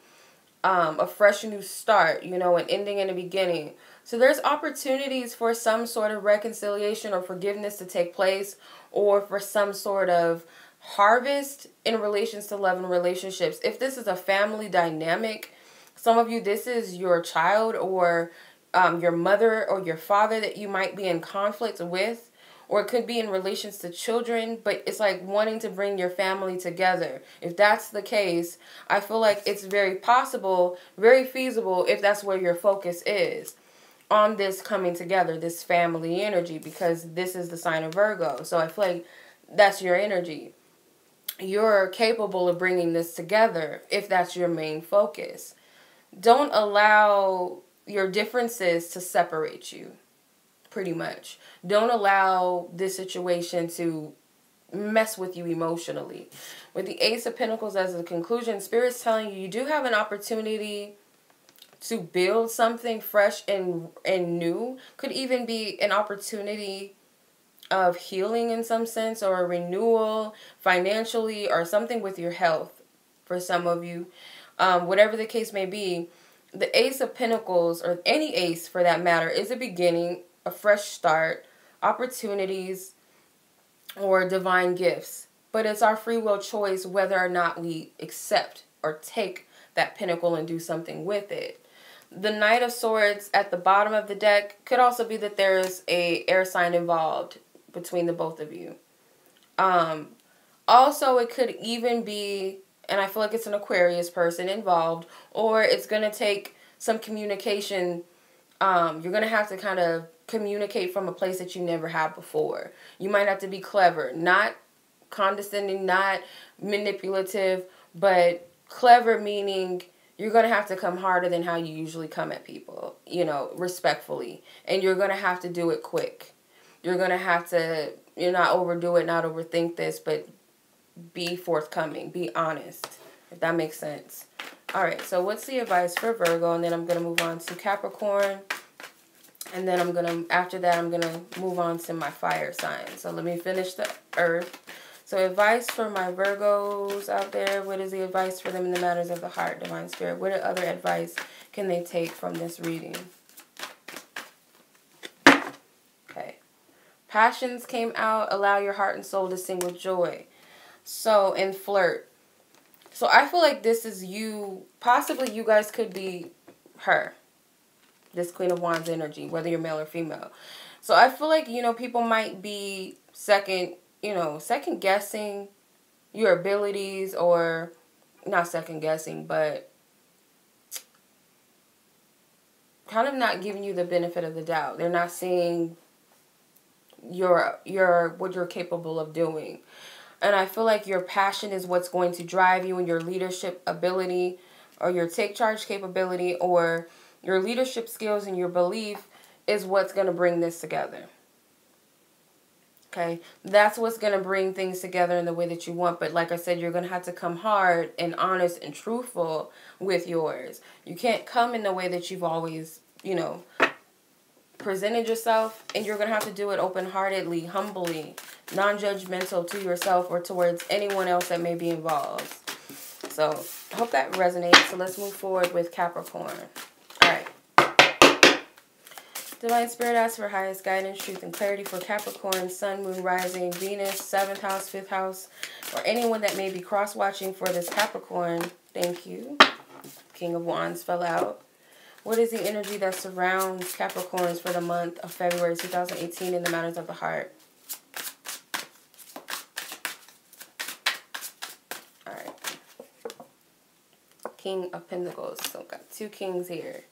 a fresh new start, you know, an ending and a beginning. So there's opportunities for some sort of reconciliation or forgiveness to take place, or for some sort of harvest in relations to love and relationships. If this is a family dynamic, some of you, this is your child or your mother or your father that you might be in conflict with. Or it could be in relations to children, but it's like wanting to bring your family together. If that's the case, I feel like it's very possible, very feasible, if that's where your focus is, on this coming together, this family energy, because this is the sign of Virgo. So I feel like that's your energy. You're capable of bringing this together if that's your main focus. Don't allow your differences to separate you. Pretty much. Don't allow this situation to mess with you emotionally. With the Ace of Pentacles as a conclusion, Spirit's telling you, you do have an opportunity to build something fresh and new. Could even be an opportunity of healing in some sense, or a renewal financially, or something with your health for some of you. Whatever the case may be, the Ace of Pentacles, or any ace for that matter, is a beginning, a fresh start, opportunities, or divine gifts. But it's our free will choice whether or not we accept or take that pentacle and do something with it. The Knight of Swords at the bottom of the deck could also be that there's a air sign involved between the both of you. Also, it could even be, and I feel like it's an Aquarius person involved, or it's going to take some communication. You're going to have to kind of communicate from a place that you never have before. You might have to be clever, not condescending, not manipulative, but clever meaning you're going to have to come harder than how you usually come at people, you know, respectfully. And you're going to have to do it quick. You're going to have to, not overdo it, not overthink this, but be forthcoming, be honest, if that makes sense. All right, so what's the advice for Virgo? And then I'm going to move on to Capricorn. And then after that, I'm going to move on to my fire sign. So let me finish the earth. So advice for my Virgos out there. What is the advice for them in the matters of the heart, Divine Spirit? What other advice can they take from this reading? Okay. Passions came out. Allow your heart and soul to sing with joy. So, and flirt. So I feel like this is you. Possibly you guys could be her. This Queen of Wands energy, whether you're male or female. So I feel like, people might be second guessing your abilities, or not second guessing, but kind of not giving you the benefit of the doubt. They're not seeing what you're capable of doing. And I feel like your passion is what's going to drive you, and your leadership ability, or your take charge capability, or your leadership skills and your belief is what's going to bring this together. Okay, that's what's going to bring things together in the way that you want. But like I said, you're going to have to come hard and honest and truthful with yours. You can't come in the way that you've always, presented yourself. And you're going to have to do it open-heartedly, humbly, non-judgmental to yourself or towards anyone else that may be involved. So I hope that resonates. So let's move forward with Capricorn. All right. Divine Spirit asks for highest guidance, truth, and clarity for Capricorn, Sun, Moon, Rising, Venus, 7th house, 5th house, or anyone that may be cross-watching for this Capricorn. Thank you. King of Wands fell out. What is the energy that surrounds Capricorns for the month of February 2018 in the matters of the heart? All right. King of Pentacles. So got two kings here.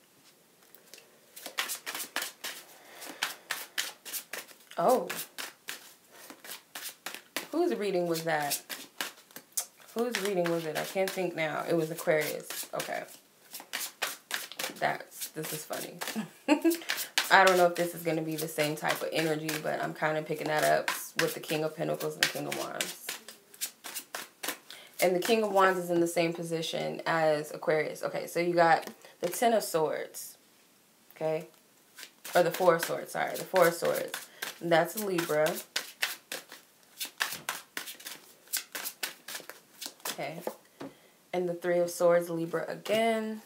Oh. Whose reading was that? Whose reading was it? I can't think now. It was Aquarius. Okay. This is funny. I don't know if this is going to be the same type of energy, but I'm kind of picking that up with the King of Pentacles and the King of Wands. And the King of Wands is in the same position as Aquarius. Okay, so you got the Ten of Swords. Okay? Or the Four of Swords, sorry. The Four of Swords. That's Libra. Okay. And the Three of Swords, Libra again.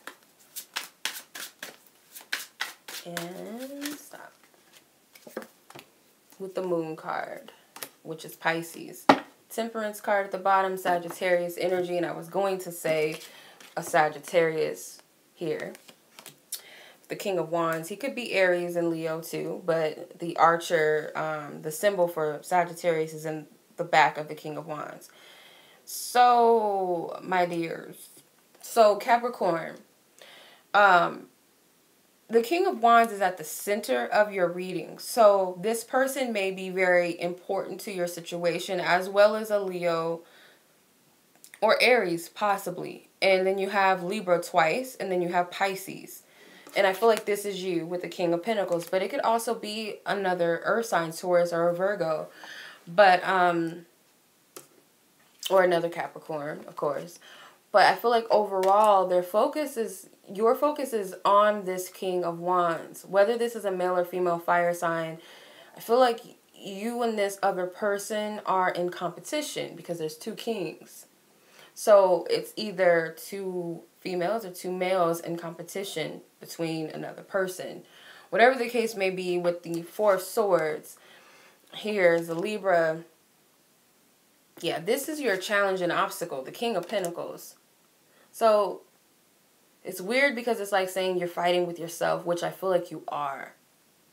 And stop. With the Moon card, which is Pisces. Temperance card at the bottom, Sagittarius energy. And I was going to say a Sagittarius here. The King of Wands, he could be Aries and Leo too, but the Archer, the symbol for Sagittarius is in the back of the King of Wands. So, my dears, so Capricorn, the King of Wands is at the center of your reading. So, this person may be very important to your situation, as well as a Leo or Aries, possibly. And then you have Libra twice, and then you have Pisces. And I feel like this is you with the King of Pentacles. But it could also be another earth sign, Taurus or a Virgo. But, or another Capricorn, of course. But I feel like overall, your focus is on this King of Wands. Whether this is a male or female fire sign, I feel like you and this other person are in competition because there's two kings. So it's either two females or two males in competition between another person. Whatever the case may be, with the Four of Swords, here's the Libra. Yeah, this is your challenge and obstacle, the King of Pentacles. So it's weird because it's like saying you're fighting with yourself, which I feel like you are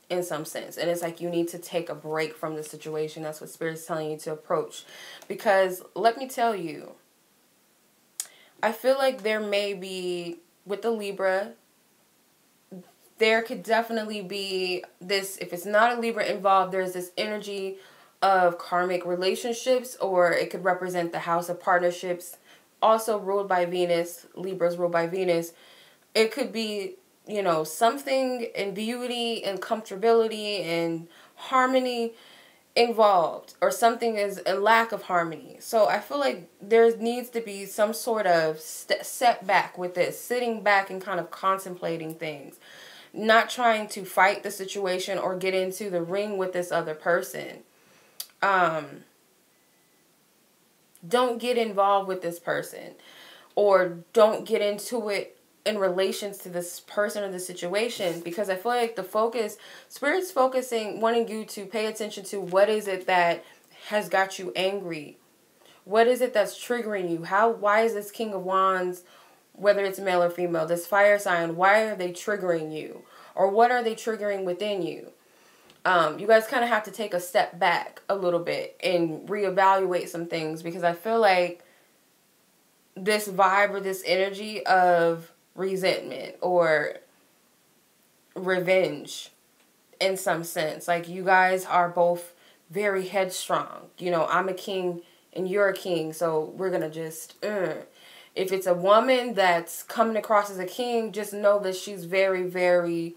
in some sense. And it's like you need to take a break from the situation. That's what Spirit's telling you to approach. Because let me tell you, I feel like there may be, with the Libra, there could definitely be this, if it's not a Libra involved, there's this energy of karmic relationships, or it could represent the house of partnerships, also ruled by Venus. Libra's ruled by Venus. It could be, you know, something in beauty and comfortability and harmony involved, or something is a lack of harmony. So I feel like there needs to be some sort of setback with this, sitting back and kind of contemplating things, not trying to fight the situation or get into the ring with this other person. Don't get involved with this person, or don't get into it in relations to this person or the situation, because I feel like the focus, Spirit's focusing, wanting you to pay attention to what is it that has got you angry. What is it that's triggering you? Why is this King of Wands, whether it's male or female, this fire sign, why are they triggering you? Or what are they triggering within you? You guys kind of have to take a step back a little bit and reevaluate some things, because I feel like this vibe or this energy of resentment or revenge in some sense, like you guys are both very headstrong. You know, I'm a king and you're a king, so we're gonna just if it's a woman that's coming across as a king, just know that she's very, very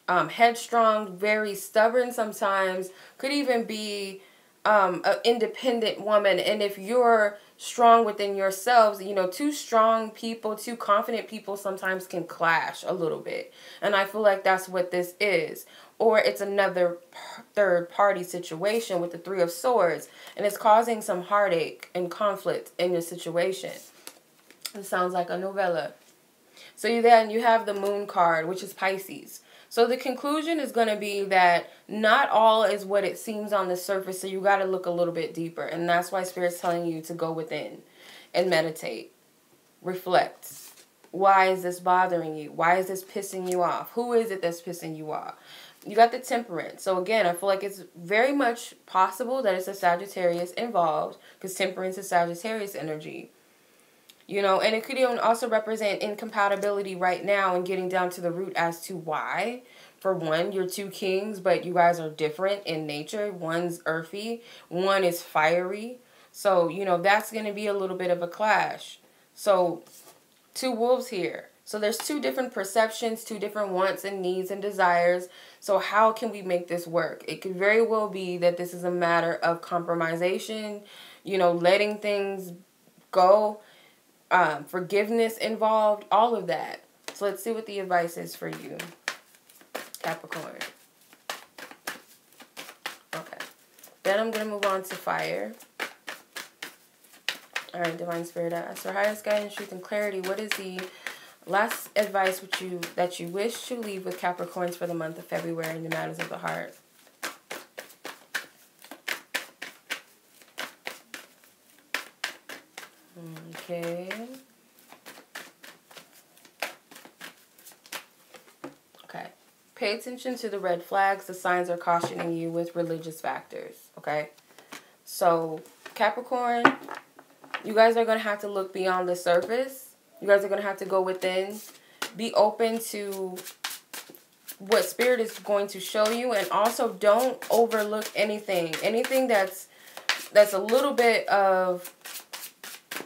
headstrong, very stubborn sometimes, could even be an independent woman. And if you're strong within yourselves, you know, two strong people, two confident people sometimes can clash a little bit. And I feel like that's what this is. Or it's another third party situation with the Three of Swords, and it's causing some heartache and conflict in your situation. It sounds like a novella. So then you have the Moon card, which is Pisces. So the conclusion is going to be that not all is what it seems on the surface, so you got to look a little bit deeper. And that's why Spirit's telling you to go within and meditate. Reflect. Why is this bothering you? Why is this pissing you off? Who is it that's pissing you off? You got the Temperance. So again, I feel like it's very much possible that it's a Sagittarius involved, because Temperance is Sagittarius energy. You know, and it could even also represent incompatibility right now and getting down to the root as to why. For one, you're two kings, but you guys are different in nature. One's earthy, one is fiery. So, you know, that's going to be a little bit of a clash. So, two wolves here. So there's two different perceptions, two different wants and needs and desires. So how can we make this work? It could very well be that this is a matter of compromisation, you know, letting things go. Forgiveness involved, all of that. So let's see what the advice is for you, Capricorn. Okay. Then I'm going to move on to fire. All right, Divine Spirit, ask for highest guidance, truth, and clarity. What is the last advice that you wish to leave with Capricorns for the month of February in the matters of the heart? Okay. Okay. Pay attention to the red flags. The signs are cautioning you with religious factors. Okay. So, Capricorn, you guys are going to have to look beyond the surface. You guys are going to have to go within. Be open to what Spirit is going to show you. And also, don't overlook anything. Anything that's a little bit of...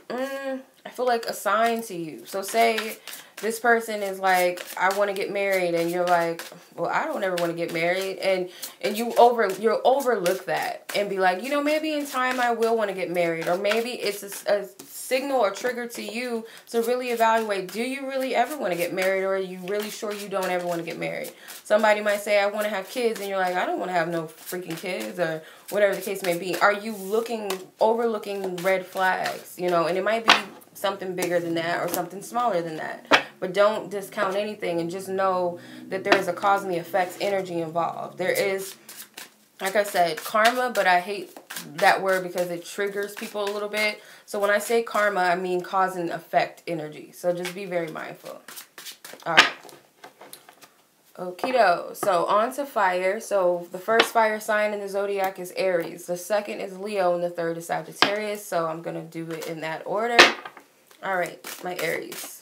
I feel like a sign to you. So say this person is like, I want to get married, and you're like, well, I don't ever want to get married, and you'll overlook that and be like, you know, maybe in time I will want to get married, or maybe it's a signal or trigger to you to really evaluate, do you really ever want to get married, or are you really sure you don't ever want to get married? Somebody might say, I want to have kids, and you're like, I don't want to have no freaking kids, or whatever the case may be. Are you overlooking red flags, you know? And it might be something bigger than that or something smaller than that. But don't discount anything, and just know that there is a cause and the effects energy involved. There is, like I said, karma, but I hate that word because it triggers people a little bit. So when I say karma, I mean cause and effect energy. So just be very mindful. All right. Okido. So on to fire. So the first fire sign in the zodiac is Aries. The second is Leo, and the third is Sagittarius. So I'm going to do it in that order. All right, my Aries.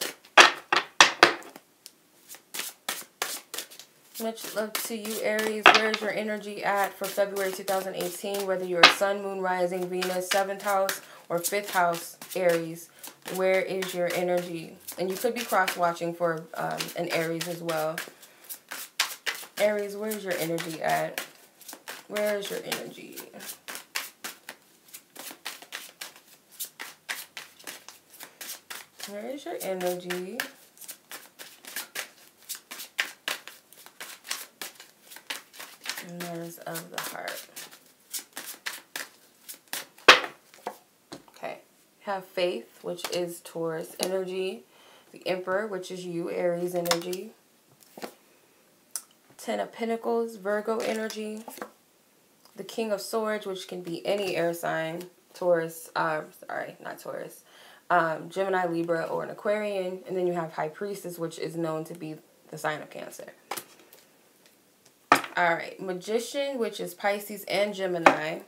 Much love to you, Aries. Where's your energy at for February 2018? Whether you're a sun, moon, rising, Venus, 7th house, or 5th house, Aries. Where is your energy? And you could be cross-watching for an Aries as well. Aries, where's your energy at? Where is your energy? Where is your energy? Matters of the heart. Okay. Have faith, which is Taurus energy. The Emperor, which is you, Aries energy. 10 of Pentacles, Virgo energy. The King of Swords, which can be any air sign. Taurus, sorry, not Taurus. Gemini, Libra, or an Aquarian. And then you have High Priestess, which is known to be the sign of Cancer. Alright, Magician, which is Pisces and Gemini,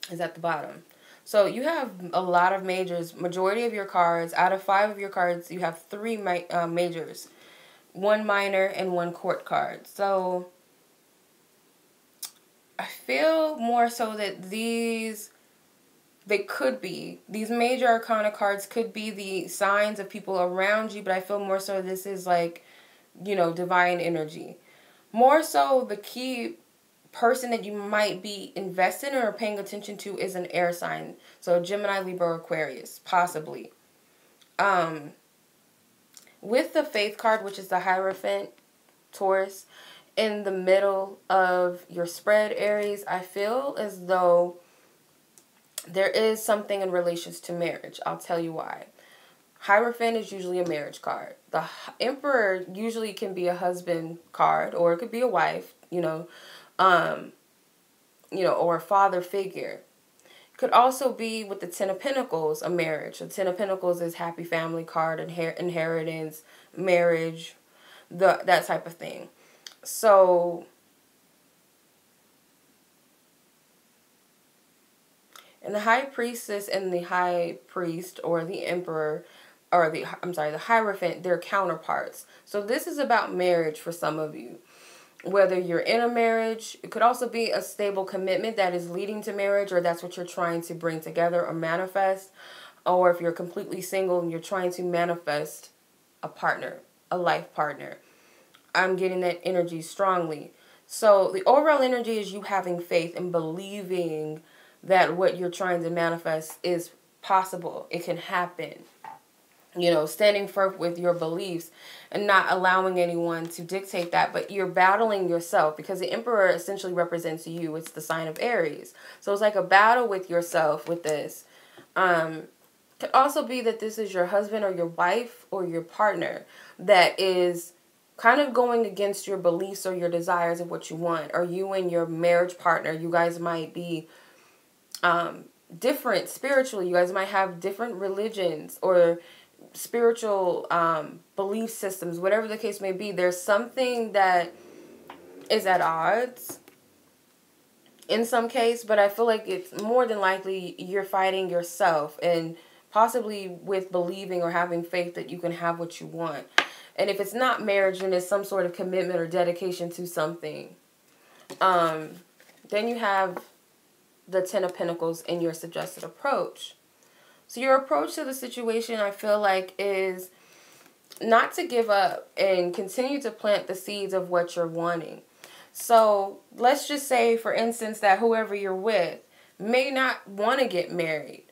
is at the bottom. So you have a lot of majors. Majority of your cards, out of 5 of your cards, you have 3 majors. 1 minor and 1 court card. So I feel more so that these major arcana cards could be the signs of people around you, but I feel more so this is like, you know, divine energy. More so, the key person that you might be invested in or paying attention to is an air sign. So Gemini, Libra, Aquarius, possibly. With the Faith card, which is the Hierophant, Taurus, in the middle of your spread, Aries, I feel as though there is something in relations to marriage. I'll tell you why. Hierophant is usually a marriage card. The Emperor usually can be a husband card, or it could be a wife, or a father figure. It could also be with the 10 of Pentacles, a marriage. The 10 of Pentacles is happy family card, inheritance, marriage, that type of thing. So, and the High Priestess and the High Priest, or the Emperor, or the Hierophant, they're counterparts. So this is about marriage for some of you. Whether you're in a marriage, it could also be a stable commitment that is leading to marriage, or that's what you're trying to bring together or manifest. Or if you're completely single and you're trying to manifest a partner, a life partner. I'm getting that energy strongly. So the overall energy is you having faith and believing that what you're trying to manifest is possible. It can happen. Standing firm with your beliefs and not allowing anyone to dictate that, but you're battling yourself, because the Emperor essentially represents you. It's the sign of Aries. So it's like a battle with yourself with this. Could also be that this is your husband or your wife or your partner that is kind of going against your beliefs or your desires of what you want. Or you and your marriage partner, you guys might be different spiritually. You guys might have different religions or spiritual belief systems, whatever the case may be. There's something that is at odds in some case, but I feel like it's more than likely you're fighting yourself, and possibly with believing or having faith that you can have what you want. And if it's not marriage, then it's some sort of commitment or dedication to something. Then you have the 10 of Pentacles in your suggested approach. So your approach to the situation, I feel like, is not to give up and continue to plant the seeds of what you're wanting. So let's just say, for instance, that whoever you're with may not want to get married.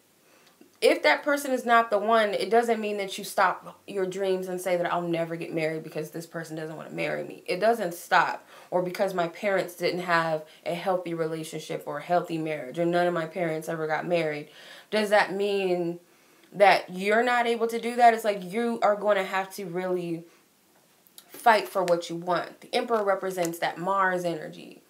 If that person is not the one, it doesn't mean that you stop your dreams and say that I'll never get married because this person doesn't want to marry me. It doesn't stop. Or because my parents didn't have a healthy relationship or a healthy marriage, or none of my parents ever got married. Does that mean that you're not able to do that? It's like you are going to have to really fight for what you want. The Emperor represents that Mars energy.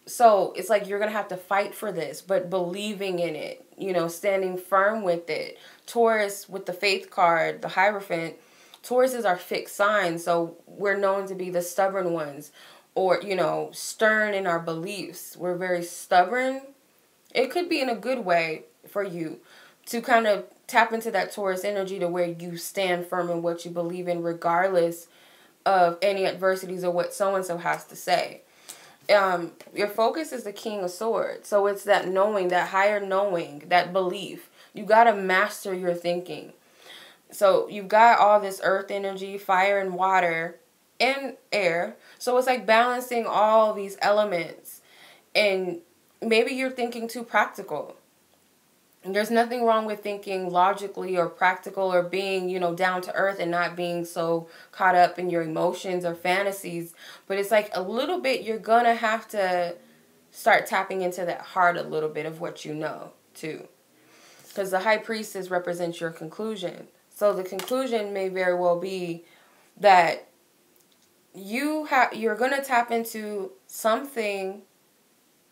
So it's like you're going to have to fight for this, but believing in it, you know, standing firm with it. Taurus, with the Faith card, the Hierophant, Taurus is our fixed sign. So we're known to be the stubborn ones, or, you know, stern in our beliefs. We're very stubborn. It could be in a good way for you to kind of tap into that Taurus energy to where you stand firm in what you believe in, regardless of any adversities or what so-and-so has to say. Your focus is the King of Swords. So it's that knowing, that higher knowing, that belief. You got to master your thinking. So you've got all this earth energy, fire and water and air. So it's like balancing all these elements. And maybe you're thinking too practical. And there's nothing wrong with thinking logically or practical, or being, you know, down to earth and not being so caught up in your emotions or fantasies. But it's like a little bit, you're going to have to start tapping into that heart a little bit of what you know, too. Because the High Priestess represents your conclusion. So the conclusion may very well be that you're going to tap into something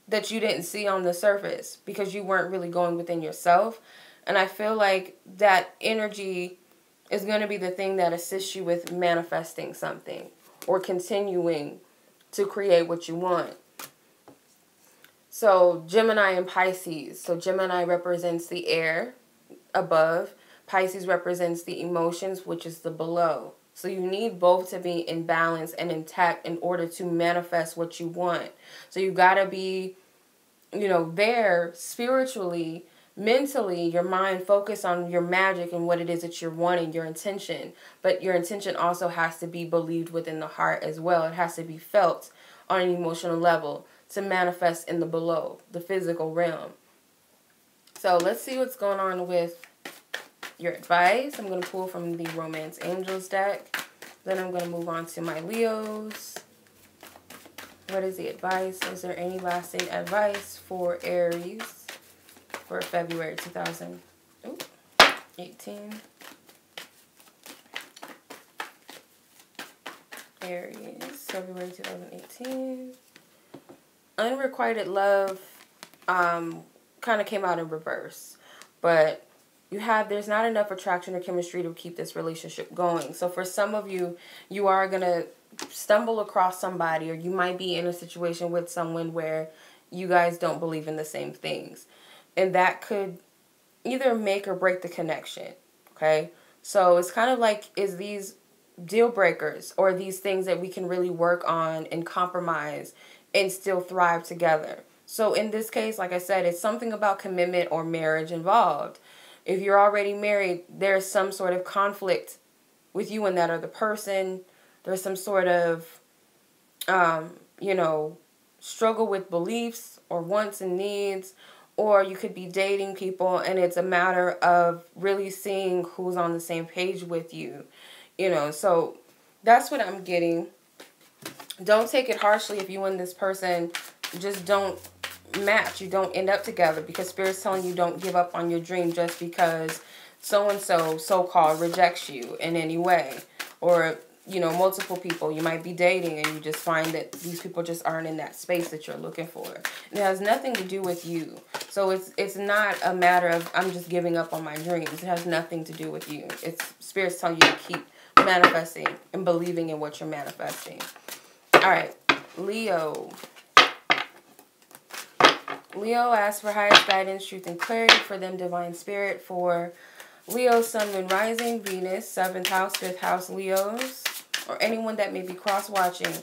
that you didn't see on the surface because you weren't really going within yourself. And I feel like that energy is going to be the thing that assists you with manifesting something or continuing to create what you want. So Gemini and Pisces. So Gemini represents the air above. Pisces represents the emotions, which is the below. So you need both to be in balance and intact in order to manifest what you want. So you got to be, you know, there spiritually, mentally, your mind focus on your magic and what it is that you're wanting, your intention. But your intention also has to be believed within the heart as well. It has to be felt on an emotional level to manifest in the below, the physical realm. So let's see what's going on with your advice. I'm going to pull from the Romance Angels deck. Then I'm going to move on to my Leos. What is the advice? Is there any lasting advice for Aries for February 2018? Aries, February 2018. Unrequited love kind of came out in reverse. But there's not enough attraction or chemistry to keep this relationship going. So for some of you, you are going to stumble across somebody, or you might be in a situation with someone where you guys don't believe in the same things. And that could either make or break the connection. Okay? So it's kind of like, is these deal breakers or these things that we can really work on and compromise and still thrive together. So in this case, like I said, it's something about commitment or marriage involved. If you're already married, there's some sort of conflict with you and that other person. There's some sort of, struggle with beliefs or wants and needs. Or you could be dating people and it's a matter of really seeing who's on the same page with you. So that's what I'm getting. Don't take it harshly if you and this person just don't match. You don't end up together, because Spirit's telling you don't give up on your dream just because so-and-so, so-called, rejects you in any way. Or, multiple people you might be dating and you just find that these people just aren't in that space that you're looking for. It has nothing to do with you. So it's not a matter of I'm just giving up on my dreams. It has nothing to do with you. It's Spirit's telling you to keep manifesting and believing in what you're manifesting. All right, Leo. Leo asks for highest guidance, truth, and clarity for them, Divine Spirit, for Leo, Sun, Moon, Rising, Venus, 7th house, 5th house Leos, or anyone that may be cross-watching.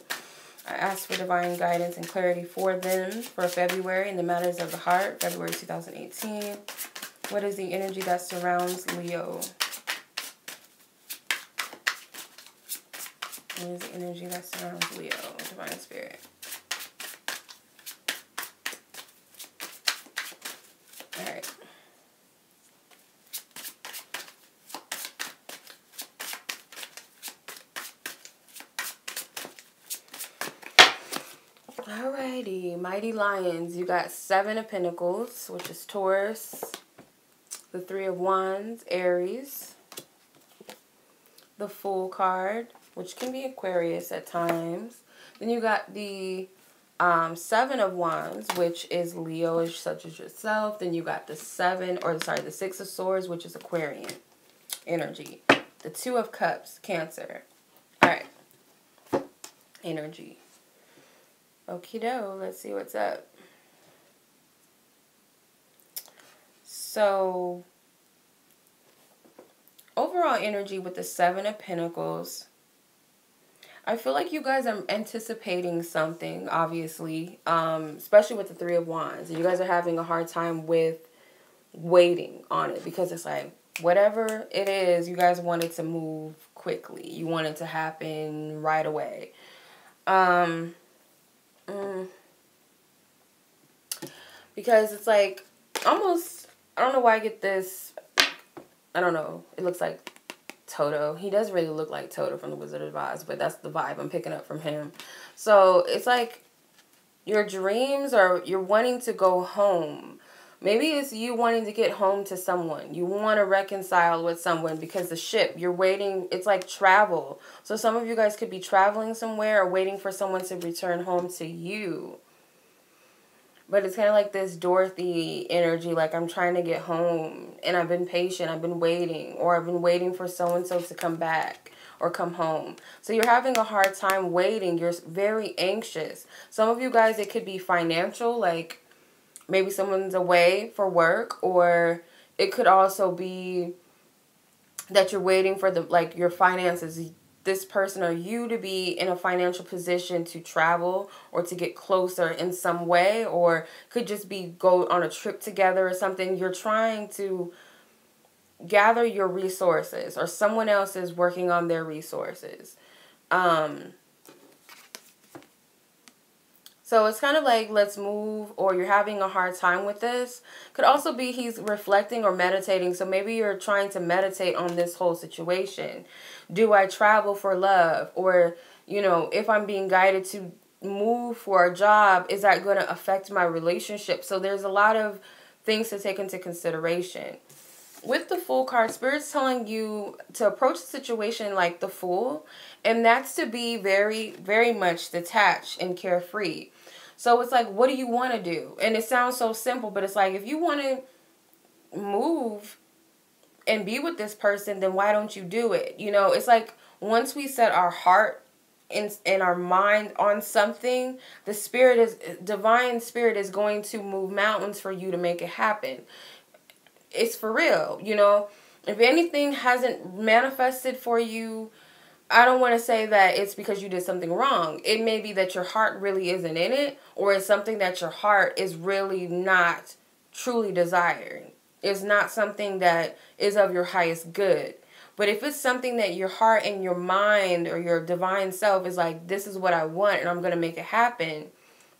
I ask for divine guidance and clarity for them for February in the matters of the heart, February 2018. What is the energy that surrounds Leo? What is the energy that surrounds Leo, Divine Spirit? Alright. Alrighty, Mighty Lions. You got 7 of Pentacles, which is Taurus. The 3 of Wands, Aries. The Fool card, which can be Aquarius at times. Then you got the 7 of Wands, which is Leo, such as yourself. Then you got the 6 of Swords, which is Aquarian energy. The 2 of Cups, Cancer. Alright. Energy. Okie doke, let's see what's up. So, overall energy with the 7 of Pentacles, I feel like you guys are anticipating something, obviously, especially with the 3 of Wands. You guys are having a hard time with waiting on it because it's like, whatever it is, you guys want it to move quickly. You want it to happen right away. Because it's like, almost, I don't know why I get this, I don't know, it looks like Toto. He does really look like Toto from the Wizard of Oz, but that's the vibe I'm picking up from him. So it's like your dreams are, you're wanting to go home. Maybe it's you wanting to get home to someone. You want to reconcile with someone because the ship, you're waiting, it's like travel. So some of you guys could be traveling somewhere or waiting for someone to return home to you. But it's kind of like this Dorothy energy, like I'm trying to get home and I've been patient, I've been waiting, or I've been waiting for so-and-so to come back or come home. So you're having a hard time waiting. You're very anxious. Some of you guys, it could be financial, like maybe someone's away for work, or it could also be that you're waiting for the, like, your finances, this person or you to be in a financial position to travel or to get closer in some way, or could just be go on a trip together or something. You're trying to gather your resources, or someone else is working on their resources. So it's kind of like, let's move, or you're having a hard time with this. Could also be he's reflecting or meditating. So maybe you're trying to meditate on this whole situation. Do I travel for love? Or, you know, if I'm being guided to move for a job, is that going to affect my relationship? So there's a lot of things to take into consideration. With the Fool card, Spirit's telling you to approach the situation like the Fool. And that's to be very, very much detached and carefree. So it's like, what do you want to do? And it sounds so simple, but it's like, if you want to move and be with this person, then why don't you do it? You know, it's like once we set our heart and our mind on something, the spirit is, divine spirit is going to move mountains for you to make it happen. It's for real, you know. If anything hasn't manifested for you, I don't want to say that it's because you did something wrong. It may be that your heart really isn't in it, or it's something that your heart is really not truly desiring. It's not something that is of your highest good. But if it's something that your heart and your mind or your divine self is like, this is what I want and I'm going to make it happen,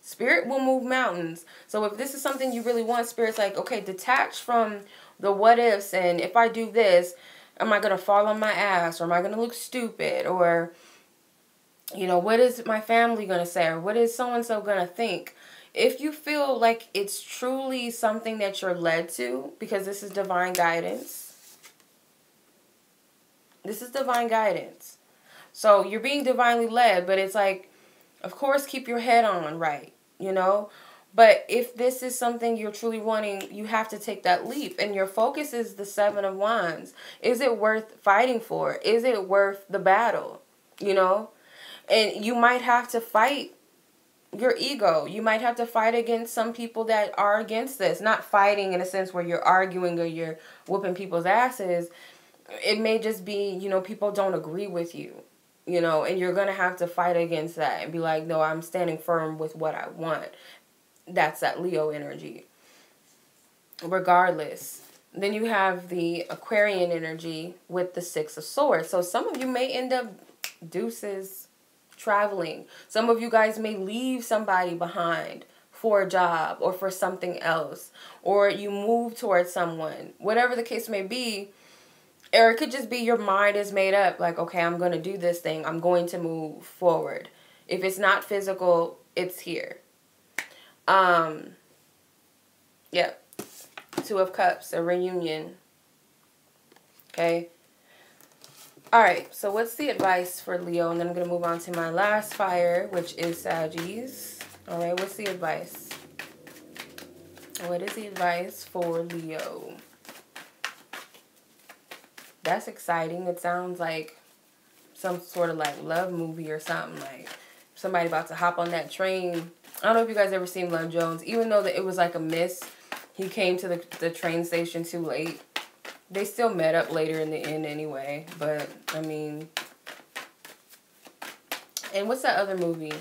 Spirit will move mountains. So if this is something you really want, Spirit's like, okay, detach from the what ifs, and if I do this, am I going to fall on my ass, or am I going to look stupid, or, you know, what is my family going to say, or what is so-and-so going to think? If you feel like it's truly something that you're led to, because this is divine guidance. This is divine guidance. So you're being divinely led, but it's like, of course, keep your head on right, you know? But if this is something you're truly wanting, you have to take that leap. And your focus is the 7 of Wands. Is it worth fighting for? Is it worth the battle? You know? And you might have to fight your ego. You might have to fight against some people that are against this. Not fighting in a sense where you're arguing or you're whooping people's asses. It may just be, you know, people don't agree with you. You know, and you're going to have to fight against that and be like, no, I'm standing firm with what I want. That's that Leo energy. Regardless. Then you have the Aquarian energy with the 6 of Swords. So some of you may end up deuces traveling. Some of you guys may leave somebody behind for a job or for something else, or you move towards someone. Whatever the case may be, or it could just be your mind is made up, like, okay, I'm going to do this thing. I'm going to move forward. If it's not physical, it's here. Yep. Two of Cups, a reunion. Okay. Alright, so what's the advice for Leo? And then I'm going to move on to my last fire, which is Saggies. Alright, what's the advice? What is the advice for Leo? That's exciting. It sounds like some sort of like love movie or something. Like somebody about to hop on that train. I don't know if you guys ever seen Love Jones. Even though that it was like a miss, he came to the train station too late. They still met up later in the end anyway. But, I mean... And what's that other movie?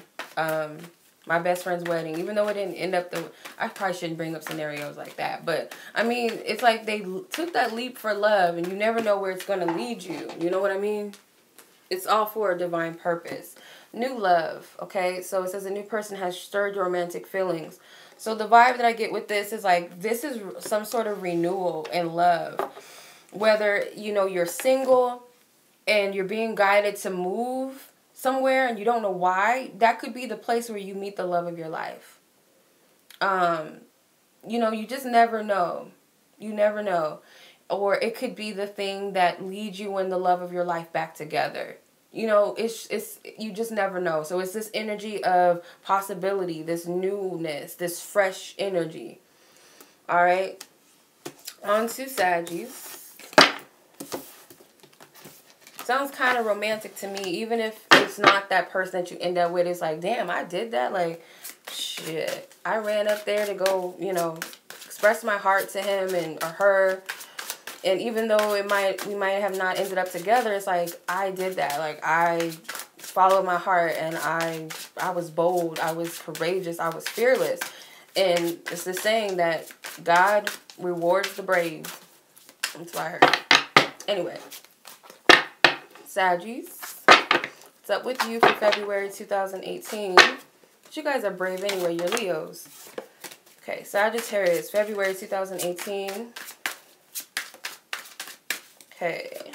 My Best Friend's Wedding. Even though it didn't end up the... I probably shouldn't bring up scenarios like that. But, I mean, it's like they took that leap for love. And you never know where it's going to lead you. You know what I mean? It's all for a divine purpose. New love, okay? So it says a new person has stirred your romantic feelings. So the vibe that I get with this is like, this is some sort of renewal in love. Whether, you know, you're single and you're being guided to move somewhere and you don't know why, that could be the place where you meet the love of your life. You know, you just never know. You never know. Or it could be the thing that leads you and the love of your life back together. You know, it's you just never know. So it's this energy of possibility, this newness, this fresh energy. All right. On to Saggies. Sounds kind of romantic to me, even if it's not that person that you end up with. It's like, damn, I did that. Like, shit. I ran up there to go, you know, express my heart to him and or her. And even though we might have not ended up together, it's like, I did that. Like, I followed my heart, and I was bold, I was courageous, I was fearless. And it's the saying that God rewards the brave. That's what I heard. Anyway, Saggies, what's up with you for February 2018? But you guys are brave anyway, you're Leos. Okay, Sagittarius, February 2018. Okay,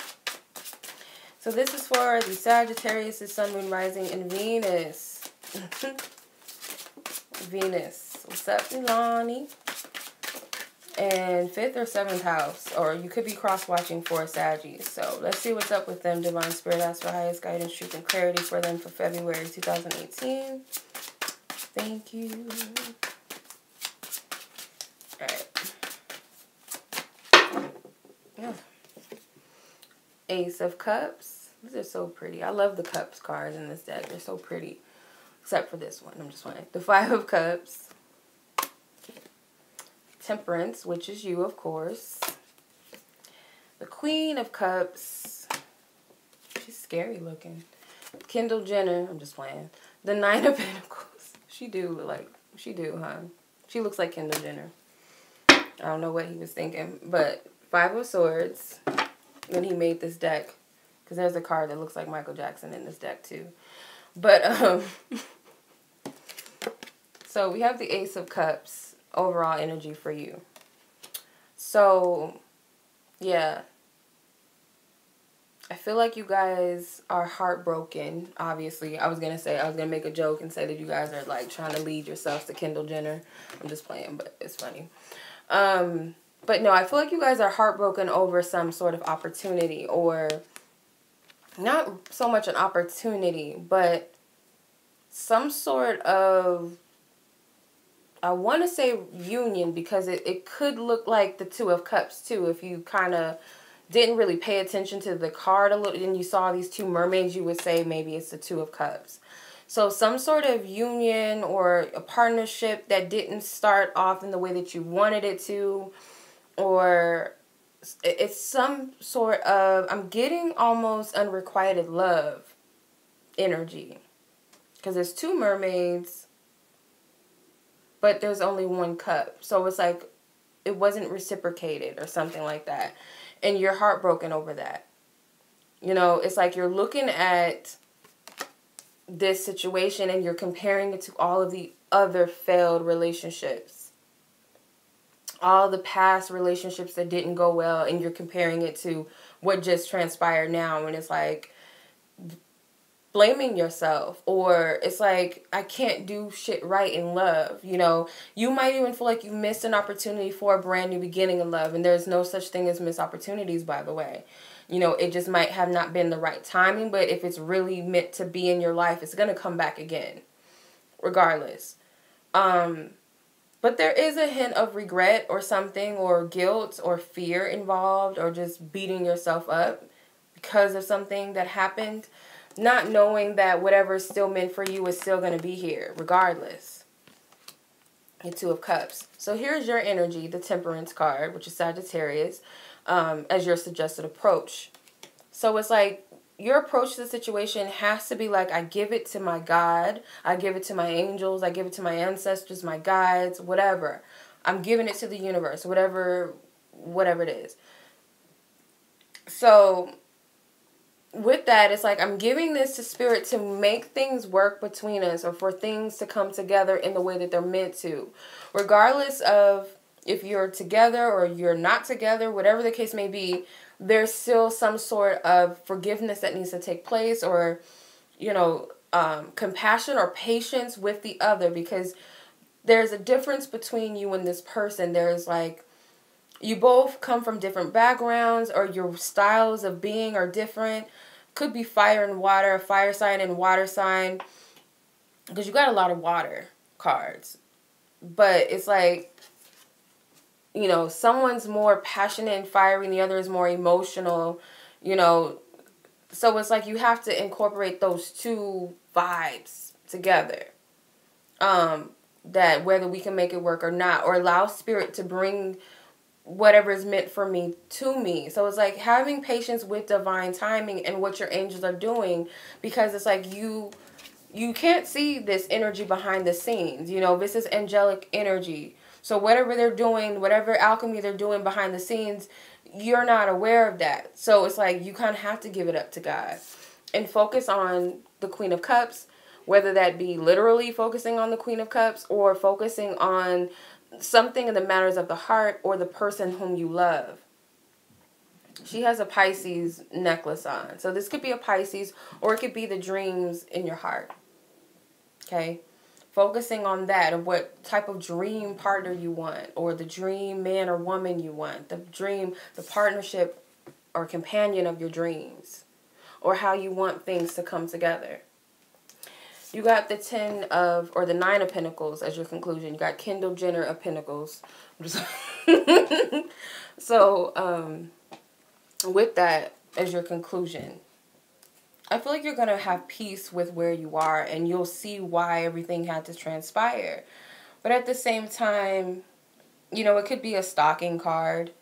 so this is for the Sagittarius, the Sun, Moon, Rising, and Venus. Venus. What's up, Ilani? And 5th or 7th house, or you could be cross-watching for Saggies. So let's see what's up with them. Divine Spirit, ask for highest guidance, truth, and clarity for them for February 2018. Thank you. All right. Yeah. Ace of Cups. These are so pretty. I love the Cups cards in this deck. They're so pretty. Except for this one. I'm just playing. The 5 of Cups. Temperance, which is you, of course. The Queen of Cups. She's scary looking. Kendall Jenner. I'm just playing. The 9 of Pentacles. She do look like... She do, huh? She looks like Kendall Jenner. I don't know what he was thinking. But 5 of Swords... when he made this deck, because there's a card that looks like Michael Jackson in this deck too. But so we have the Ace of Cups, overall energy for you. So yeah, I feel like you guys are heartbroken. Obviously, I was gonna make a joke and say that you guys are like trying to lead yourselves to Kendall Jenner. I'm just playing, but it's funny. But no, I feel like you guys are heartbroken over some sort of opportunity, or not so much an opportunity, but some sort of, I want to say union, because it could look like the 2 of Cups too. If you kind of didn't really pay attention to the card a little and you saw these 2 mermaids, you would say maybe it's the 2 of Cups. So some sort of union or a partnership that didn't start off in the way that you wanted it to. Or it's some sort of, I'm getting almost unrequited love energy. Because there's 2 mermaids, but there's only 1 cup. So it's like, it wasn't reciprocated or something like that. And you're heartbroken over that. You know, it's like you're looking at this situation and you're comparing it to all of the other failed relationships. All the past relationships that didn't go well, and you're comparing it to what just transpired now, and it's like blaming yourself, or it's like, I can't do shit right in love. You know, you might even feel like you missed an opportunity for a brand new beginning in love, and there's no such thing as missed opportunities, by the way. You know, it just might have not been the right timing, but if it's really meant to be in your life, it's going to come back again, regardless. But there is a hint of regret or something, or guilt or fear involved, or just beating yourself up because of something that happened, not knowing that whatever is still meant for you is still going to be here, regardless. The Two of Cups. So here's your energy, the Temperance card, which is Sagittarius, as your suggested approach. So it's like, your approach to the situation has to be like, I give it to my God, I give it to my angels, I give it to my ancestors, my guides, whatever. I'm giving it to the universe, whatever it is. So with that, it's like, I'm giving this to Spirit to make things work between us, or for things to come together in the way that they're meant to. Regardless of if you're together or you're not together, whatever the case may be, there's still some sort of forgiveness that needs to take place, or, you know, compassion or patience with the other, because there's a difference between you and this person. There's like, you both come from different backgrounds, or your styles of being are different. Could be fire and water, fire sign and water sign, because you got a lot of water cards. But it's like, you know, someone's more passionate and fiery, and the other is more emotional, you know. So it's like, you have to incorporate those two vibes together. That whether we can make it work or not, or allow Spirit to bring whatever is meant for me to me. So it's like having patience with divine timing and what your angels are doing, because it's like you can't see this energy behind the scenes. You know, this is angelic energy. So whatever they're doing, whatever alchemy they're doing behind the scenes, you're not aware of that. So it's like, you kind of have to give it up to God and focus on the Queen of Cups, whether that be literally focusing on the Queen of Cups, or focusing on something in the matters of the heart, or the person whom you love. She has a Pisces necklace on. So this could be a Pisces, or it could be the dreams in your heart. Okay? Focusing on that, of what type of dream partner you want, or the dream man or woman you want, the partnership or companion of your dreams, or how you want things to come together. You got the 9 of Pentacles as your conclusion. You got Kendall Jenner of Pentacles. So, with that as your conclusion, I feel like you're going to have peace with where you are, and you'll see why everything had to transpire. But at the same time, you know, it could be a stalking card.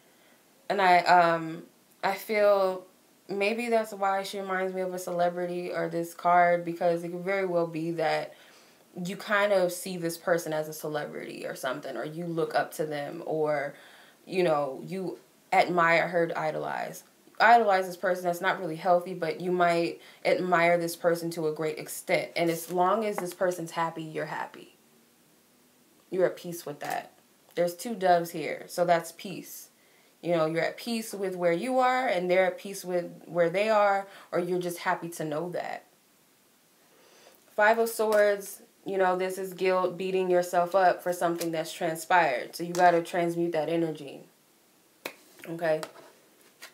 And I feel maybe that's why she reminds me of a celebrity, or this card, because it could very well be that you kind of see this person as a celebrity or something, or you look up to them, or, you know, you admire her, idolize this person. That's not really healthy, but you might admire this person to a great extent. And as long as this person's happy, you're happy. You're at peace with that. There's 2 doves here, so that's peace. You know, you're at peace with where you are, and they're at peace with where they are, or you're just happy to know that. 5 of Swords, you know, this is guilt, beating yourself up for something that's transpired. So you got to transmute that energy. Okay?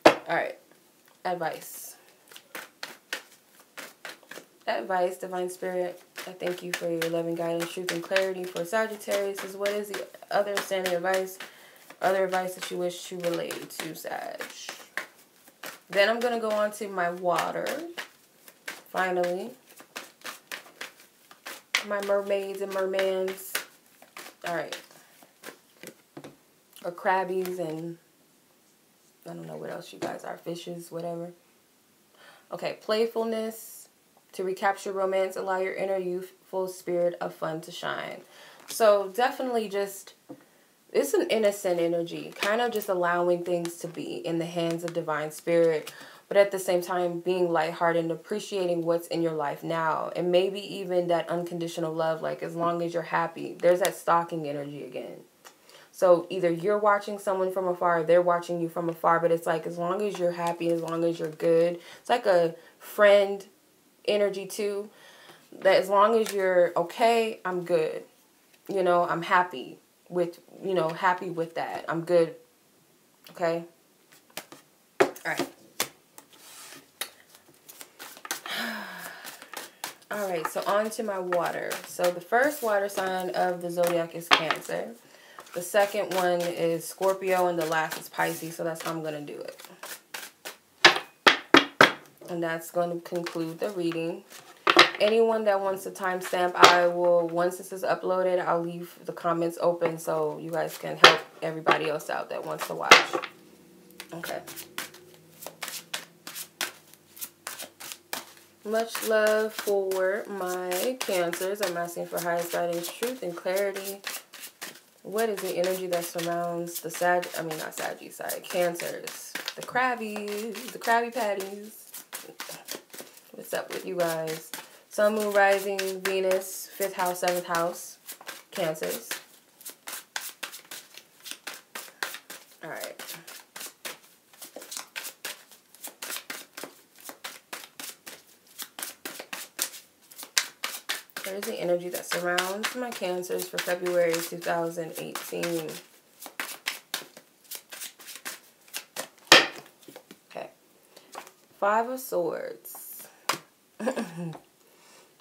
Alright. Advice. Advice, Divine Spirit. I thank you for your loving guidance, truth, and clarity. For Sagittarius, is what is the other standing advice? Other advice that you wish to relay to Sag. Then I'm going to go on to my water. Finally. My mermaids and mermans. Alright. Or crabbies and I don't know what else you guys are. Fishes, whatever. Okay. Playfulness. To recapture romance, allow your inner youthful spirit of fun to shine. So definitely just, it's an innocent energy. Kind of just allowing things to be in the hands of Divine Spirit. but at the same time being lighthearted and appreciating what's in your life now. And maybe even that unconditional love, like as long as you're happy. There's that stalking energy again. So either you're watching someone from afar, or they're watching you from afar, but it's like as long as you're happy, as long as you're good. It's like a friend energy too. That as long as you're okay, I'm good. You know, I'm happy with, you know, happy with that. I'm good. Okay? All right. All right, so on to my water. So the first water sign of the zodiac is Cancer. The second one is Scorpio, and the last is Pisces, so that's how I'm going to do it. And that's going to conclude the reading. Anyone that wants a timestamp, I will, once this is uploaded, I'll leave the comments open so you guys can help everybody else out that wants to watch. Okay. Much love for my Cancers. I'm asking for highest guidance, truth, and clarity. What is the energy that surrounds the Cancers? The Krabby Patties. What's up with you guys? Sun, Moon, Rising, Venus, 5th house, 7th house, Cancers. All right. There's the energy that surrounds my Cancers for February 2018. Okay. 5 of Swords.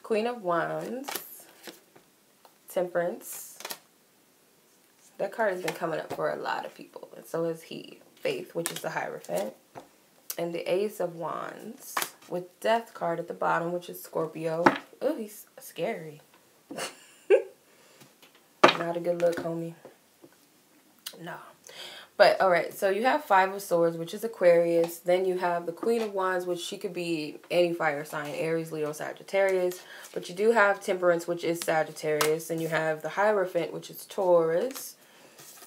Queen of Wands. Temperance. That card has been coming up for a lot of people. And so is he. Faith, which is the Hierophant. And the Ace of Wands. With Death card at the bottom, which is Scorpio. Oh, he's scary. Not a good look, homie. No. But, alright, so you have 5 of Swords, which is Aquarius. Then you have the Queen of Wands, which she could be any fire sign, Aries, Leo, Sagittarius. But you do have Temperance, which is Sagittarius. And you have the Hierophant, which is Taurus.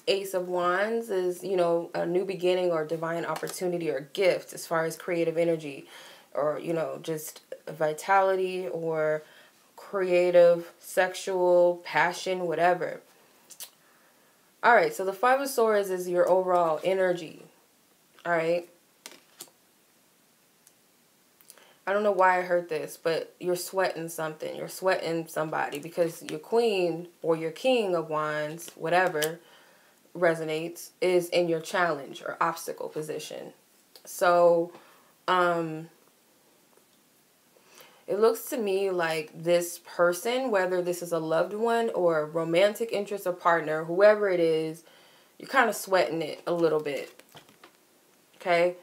Ace of Wands is, you know, a new beginning or divine opportunity or gift as far as creative energy. Or, you know, just vitality or creative, sexual, passion, whatever. Alright, so the 5 of Swords is your overall energy. Alright. I don't know why I heard this, but you're sweating something. You're sweating somebody because your Queen or your King of Wands, whatever resonates, is in your challenge or obstacle position. So, it looks to me like this person, whether this is a loved one or a romantic interest or partner, whoever it is, you're kind of sweating it a little bit. Okay?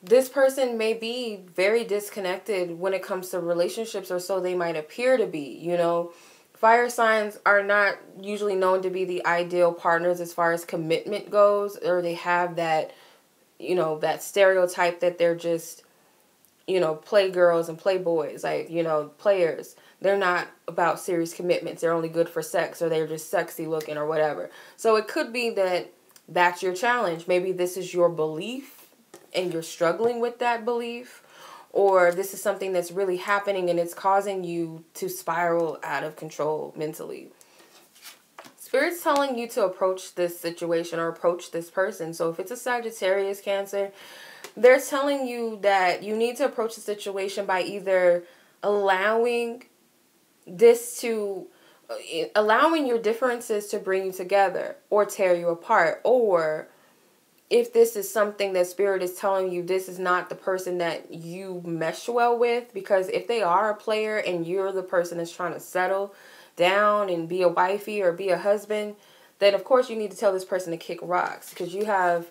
This person may be very disconnected when it comes to relationships, or so they might appear to be, you know. Fire signs are not usually known to be the ideal partners as far as commitment goes, or they have that, you know, that stereotype that they're just, you know, playgirls and playboys, like, you know, players. They're not about serious commitments. They're only good for sex, or they're just sexy looking or whatever. So it could be that that's your challenge. Maybe this is your belief and you're struggling with that belief, or this is something that's really happening and it's causing you to spiral out of control mentally. Spirit's telling you to approach this situation or approach this person. So if it's a Sagittarius, Cancer, they're telling you that you need to approach the situation by either allowing your differences to bring you together or tear you apart. Or if this is something that Spirit is telling you, this is not the person that you mesh well with, because if they are a player and you're the person that's trying to settle down and be a wifey or be a husband, then of course you need to tell this person to kick rocks, because you have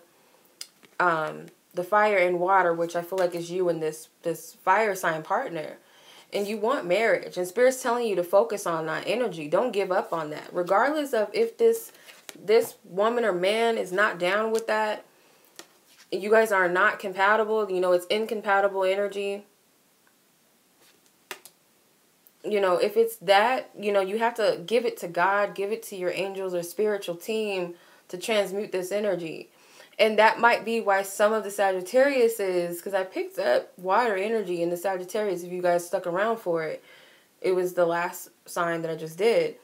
the fire and water, which I feel like is you and this fire sign partner, and you want marriage, and Spirit's telling you to focus on that energy. Don't give up on that, regardless of if this woman or man is not down with that. You guys are not compatible. You know, it's incompatible energy. You know, if it's that, you know, you have to give it to God, give it to your angels or spiritual team to transmute this energy. And that might be why some of the Sagittarius is, because I picked up water energy in the Sagittarius, if you guys stuck around for it. It was the last sign that I just did.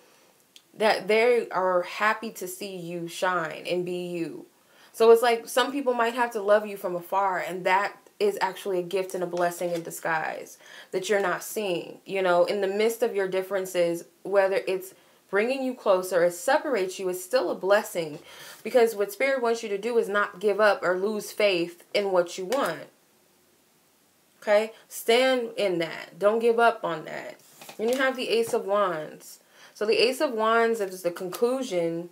That they are happy to see you shine and be you. So it's like some people might have to love you from afar, and that is actually a gift and a blessing in disguise that you're not seeing. You know, in the midst of your differences, whether it's bringing you closer or separates you, is still a blessing, because what Spirit wants you to do is not give up or lose faith in what you want. Okay? Stand in that. Don't give up on that. Then you have the Ace of Wands. So the Ace of Wands is the conclusion.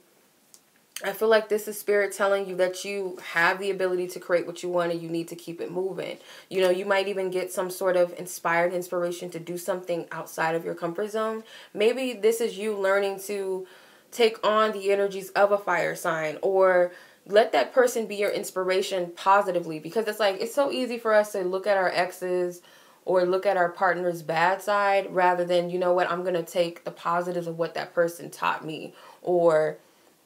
I feel like this is Spirit telling you that you have the ability to create what you want, and you need to keep it moving. You know, you might even get some sort of inspiration to do something outside of your comfort zone. Maybe this is you learning to take on the energies of a fire sign, or let that person be your inspiration positively, because it's like, it's so easy for us to look at our exes or look at our partner's bad side rather than, you know what, I'm going to take the positives of what that person taught me, or,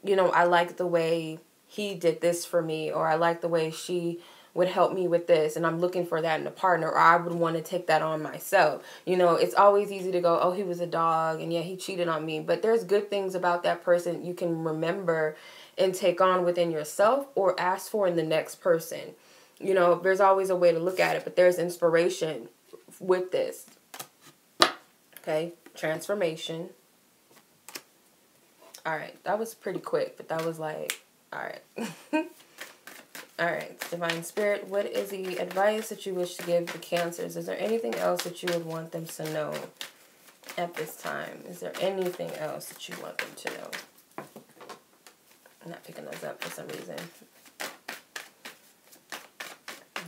you know, I like the way he did this for me, or I like the way she would help me with this, and I'm looking for that in a partner, or I would want to take that on myself. You know, it's always easy to go, oh, he was a dog, and yeah, he cheated on me. But there's good things about that person you can remember and take on within yourself, or ask for in the next person. You know, there's always a way to look at it, but there's inspiration with this. Okay, transformation. All right, that was pretty quick, but that was like, all right. All right, Divine Spirit, what is the advice that you wish to give the Cancers? Is there anything else that you would want them to know at this time? Is there anything else that you want them to know? I'm not picking those up for some reason.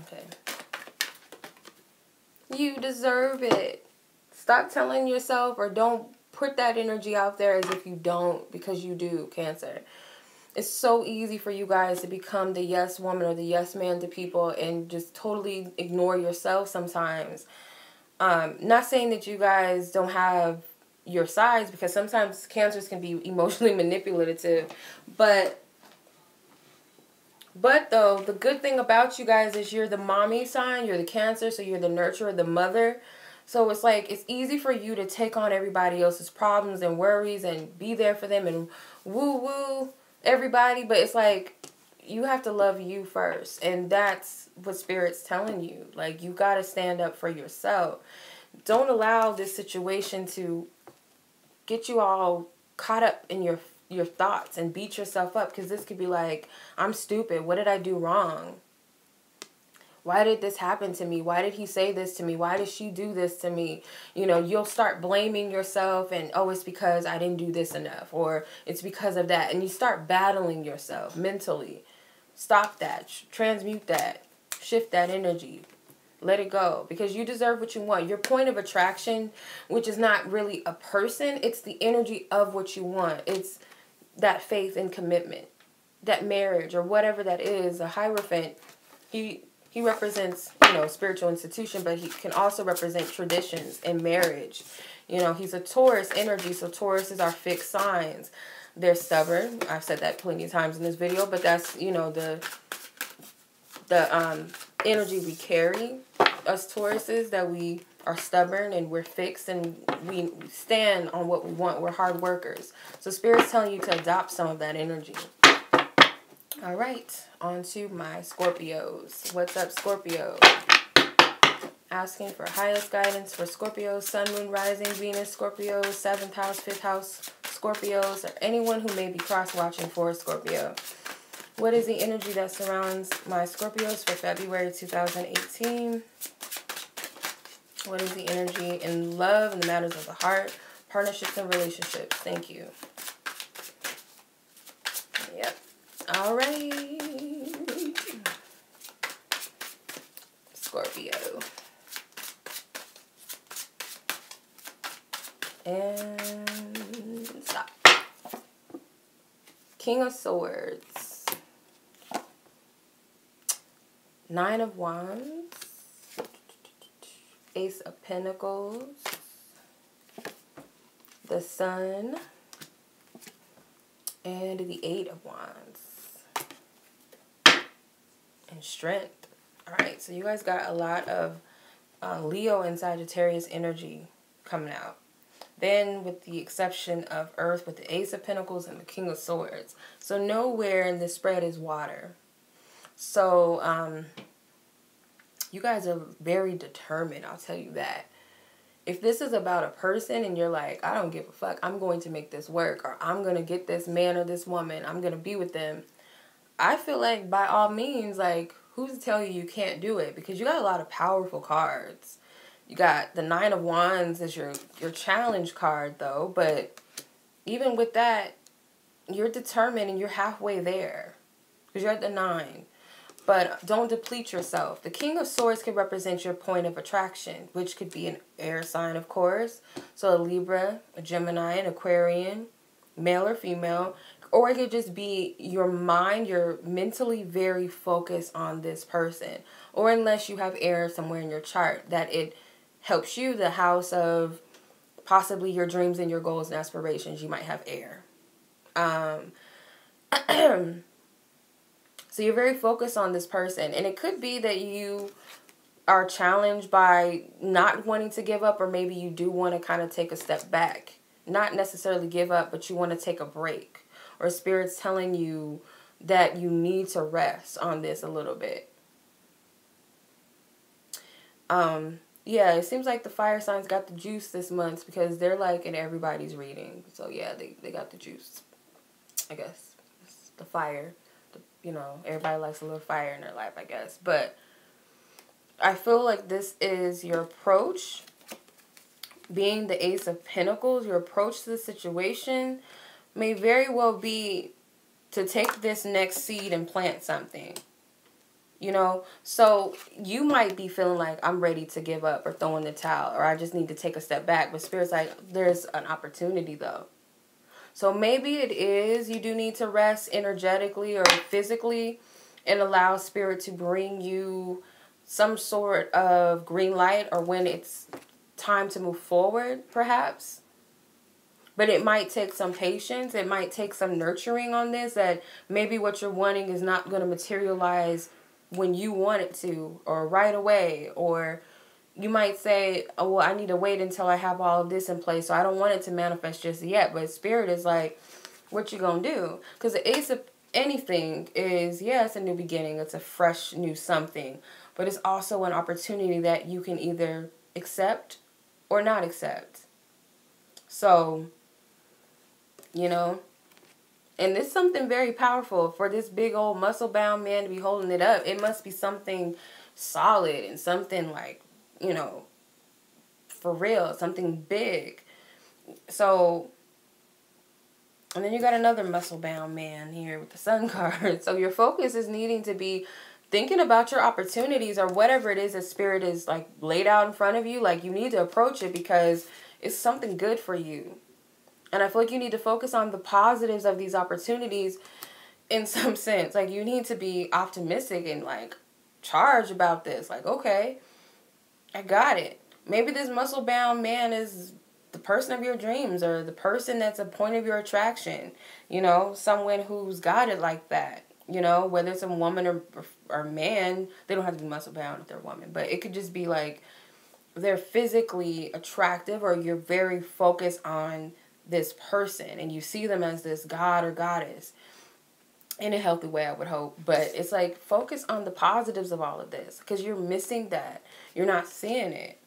Okay. You deserve it. Stop telling yourself, or don't put that energy out there as if you don't, because you do, Cancer. It's so easy for you guys to become the yes woman or the yes man to people and just totally ignore yourself sometimes. Not saying that you guys don't have your sides, because sometimes Cancers can be emotionally manipulative. But though, the good thing about you guys is you're the mommy sign, you're the Cancer, so you're the nurturer, the mother. So it's like, it's easy for you to take on everybody else's problems and worries and be there for them and woo-woo everybody. But it's like, you have to love you first. And that's what Spirit's telling you. Like, you got to stand up for yourself. Don't allow this situation to get you all caught up in your thoughts and beat yourself up. Because this could be like, I'm stupid. What did I do wrong? Why did this happen to me? Why did he say this to me? Why did she do this to me? You know, you'll start blaming yourself and, oh, it's because I didn't do this enough, or it's because of that. And you start battling yourself mentally. Stop that. Transmute that. Shift that energy. Let it go, because you deserve what you want. Your point of attraction, which is not really a person, it's the energy of what you want. It's that faith and commitment, that marriage or whatever that is. A Hierophant, he represents, you know, spiritual institution, but he can also represent traditions and marriage. You know, he's a Taurus energy, so Taurus is our fixed signs. They're stubborn. I've said that plenty of times in this video, but that's, you know, the energy we carry, us Tauruses, that we are stubborn and we're fixed and we stand on what we want. We're hard workers. So Spirit's telling you to adopt some of that energy. All right, on to my Scorpios. What's up, Scorpio? Asking for highest guidance for Scorpios, Sun, Moon, Rising, Venus, Scorpios, 7th house, 5th house, Scorpios, or anyone who may be cross-watching for a Scorpio. What is the energy that surrounds my Scorpios for February 2018? What is the energy in love and the matters of the heart, partnerships and relationships? Thank you. Yep. All right. Scorpio. And stop. King of Swords. 9 of Wands. Ace of Pentacles. The Sun. And the 8 of Wands. and strength. All right, so you guys got a lot of Leo and Sagittarius energy coming out. Then with the exception of Earth with the Ace of Pentacles and the King of Swords. So nowhere in this spread is water. So you guys are very determined, I'll tell you that. If this is about a person and you're like, I don't give a fuck, I'm going to make this work, or I'm going to get this man or this woman, I'm going to be with them, I feel like by all means, like, who's to tell you you can't do it? Because you got a lot of powerful cards. You got the Nine of Wands as your challenge card, though. But even with that, you're determined and you're halfway there. Because you're at the 9. But don't deplete yourself. The King of Swords could represent your point of attraction, which could be an air sign, of course. So a Libra, a Gemini, an Aquarian, male or female. Or it could just be your mind, you're mentally very focused on this person. Or unless you have air somewhere in your chart, that it helps you, the house of possibly your dreams and your goals and aspirations, you might have air. So you're very focused on this person. And it could be that you are challenged by not wanting to give up, or maybe you do want to kind of take a step back. Not necessarily give up, but you want to take a break. Or Spirit's telling you that you need to rest on this a little bit. Yeah, it seems like the fire signs got the juice this month because they're like in everybody's reading. So yeah, they got the juice. I guess. It's the fire. You know, everybody likes a little fire in their life, I guess. But I feel like this is your approach. Being the Ace of Pentacles, your approach to the situation may very well be to take this next seed and plant something. You know, so you might be feeling like I'm ready to give up or throw in the towel, or I just need to take a step back. But Spirit's like, there's an opportunity though. So maybe it is you do need to rest energetically or physically and allow Spirit to bring you some sort of green light, or when it's time to move forward, perhaps. But it might take some patience. It might take some nurturing on this, that maybe what you're wanting is not going to materialize when you want it to, or right away. Or you might say, oh, well, I need to wait until I have all of this in place, so I don't want it to manifest just yet. But Spirit is like, what you gonna do? Because the Ace of anything is, yeah, it's a new beginning. It's a fresh new something. But it's also an opportunity that you can either accept or not accept. So, you know, and it's something very powerful for this big old muscle-bound man to be holding it up. It must be something solid and something like, you know, for real, something big. So, and then you got another muscle-bound man here with the Sun card. So your focus is needing to be thinking about your opportunities, or whatever it is that Spirit is like laid out in front of you. Like, you need to approach it because it's something good for you. And I feel like you need to focus on the positives of these opportunities in some sense. Like, you need to be optimistic and like charged about this. Like, okay, I got it. Maybe this muscle-bound man is the person of your dreams, or the person that's a point of your attraction. You know, someone who's got it like that. You know, whether it's a woman or man, they don't have to be muscle-bound if they're a woman. But it could just be like they're physically attractive, or you're very focused on this person and you see them as this god or goddess in a healthy way, I would hope. But it's like, focus on the positives of all of this, because you're missing that. You're not seeing it.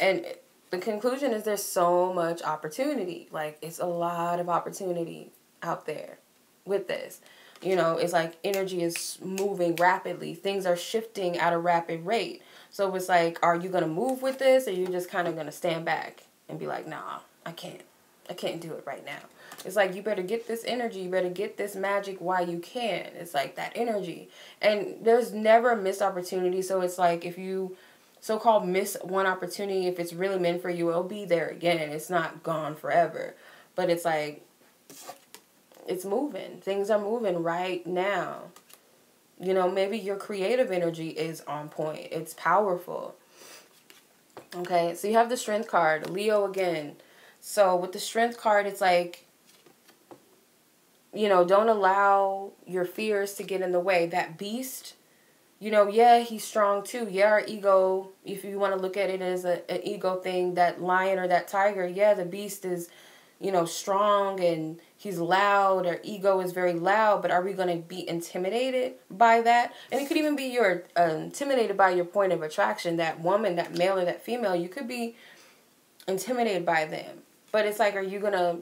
And the conclusion is there's so much opportunity. Like, it's a lot of opportunity out there with this. You know, it's like energy is moving rapidly. Things are shifting at a rapid rate. So it's like, are you going to move with this, or are you just kind of going to stand back and be like, nah, I can't do it right now. It's like, you better get this energy. You better get this magic while you can. It's like that energy. And there's never a missed opportunity. So it's like, if you so-called miss one opportunity, if it's really meant for you, it'll be there again. It's not gone forever. But it's like, it's moving. Things are moving right now. You know, maybe your creative energy is on point. It's powerful. Okay, so you have the Strength card. Leo again. So with the Strength card, it's like, you know, don't allow your fears to get in the way. That beast, you know, yeah, he's strong too. Yeah, our ego, if you want to look at it as an ego thing, that lion or that tiger, yeah, the beast is, you know, strong and he's loud. Our ego is very loud, but are we going to be intimidated by that? And it could even be you're intimidated by your point of attraction, that woman, that male or that female. You could be intimidated by them. But it's like, are you going to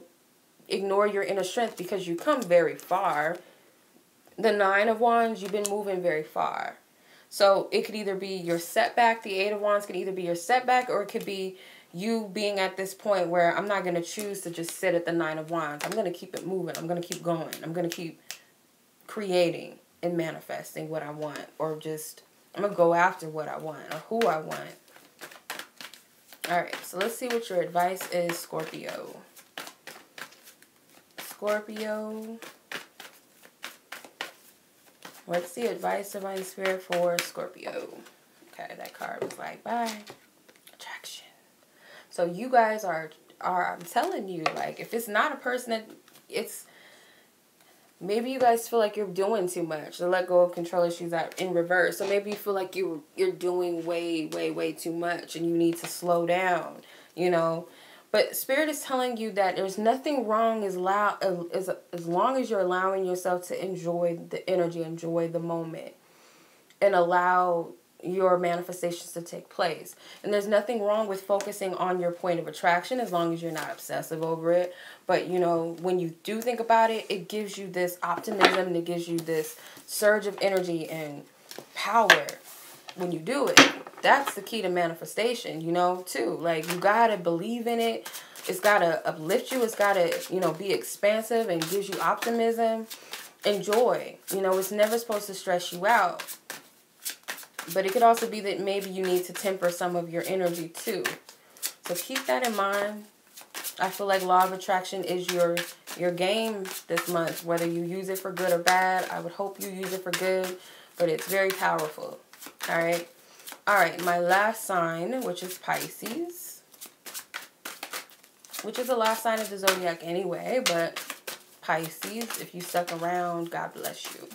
ignore your inner strength because you come very far? The 9 of Wands, you've been moving very far. So it could either be your setback. The 8 of Wands could either be your setback, or it could be you being at this point where I'm not going to choose to just sit at the 9 of Wands. I'm going to keep it moving. I'm going to keep going. I'm going to keep creating and manifesting what I want. Or just, I'm going to go after what I want or who I want. Alright, so let's see what your advice is, Scorpio. Scorpio. What's the advice, Divine Spirit, for Scorpio? Okay, that card was like, bye. Attraction. So you guys are I'm telling you, like, if it's not a person that, it's, maybe you guys feel like you're doing too much. The let go of control issues are in reverse. So maybe you feel like you're doing way too much and you need to slow down, you know. But Spirit is telling you that there's nothing wrong as long as you're allowing yourself to enjoy the energy, enjoy the moment, and allow your manifestations to take place. And there's nothing wrong with focusing on your point of attraction as long as you're not obsessive over it. But, you know, when you do think about it, it gives you this optimism and it gives you this surge of energy and power when you do it. That's the key to manifestation, you know, too. Like, you gotta believe in it. It's gotta uplift you. It's gotta, you know, be expansive and gives you optimism and joy. You know, it's never supposed to stress you out. But it could also be that maybe you need to temper some of your energy, too. So keep that in mind. I feel like law of attraction is your game this month. Whether you use it for good or bad, I would hope you use it for good. But it's very powerful. All right. All right, my last sign, which is Pisces, which is the last sign of the zodiac anyway, but Pisces, if you stuck around, God bless you.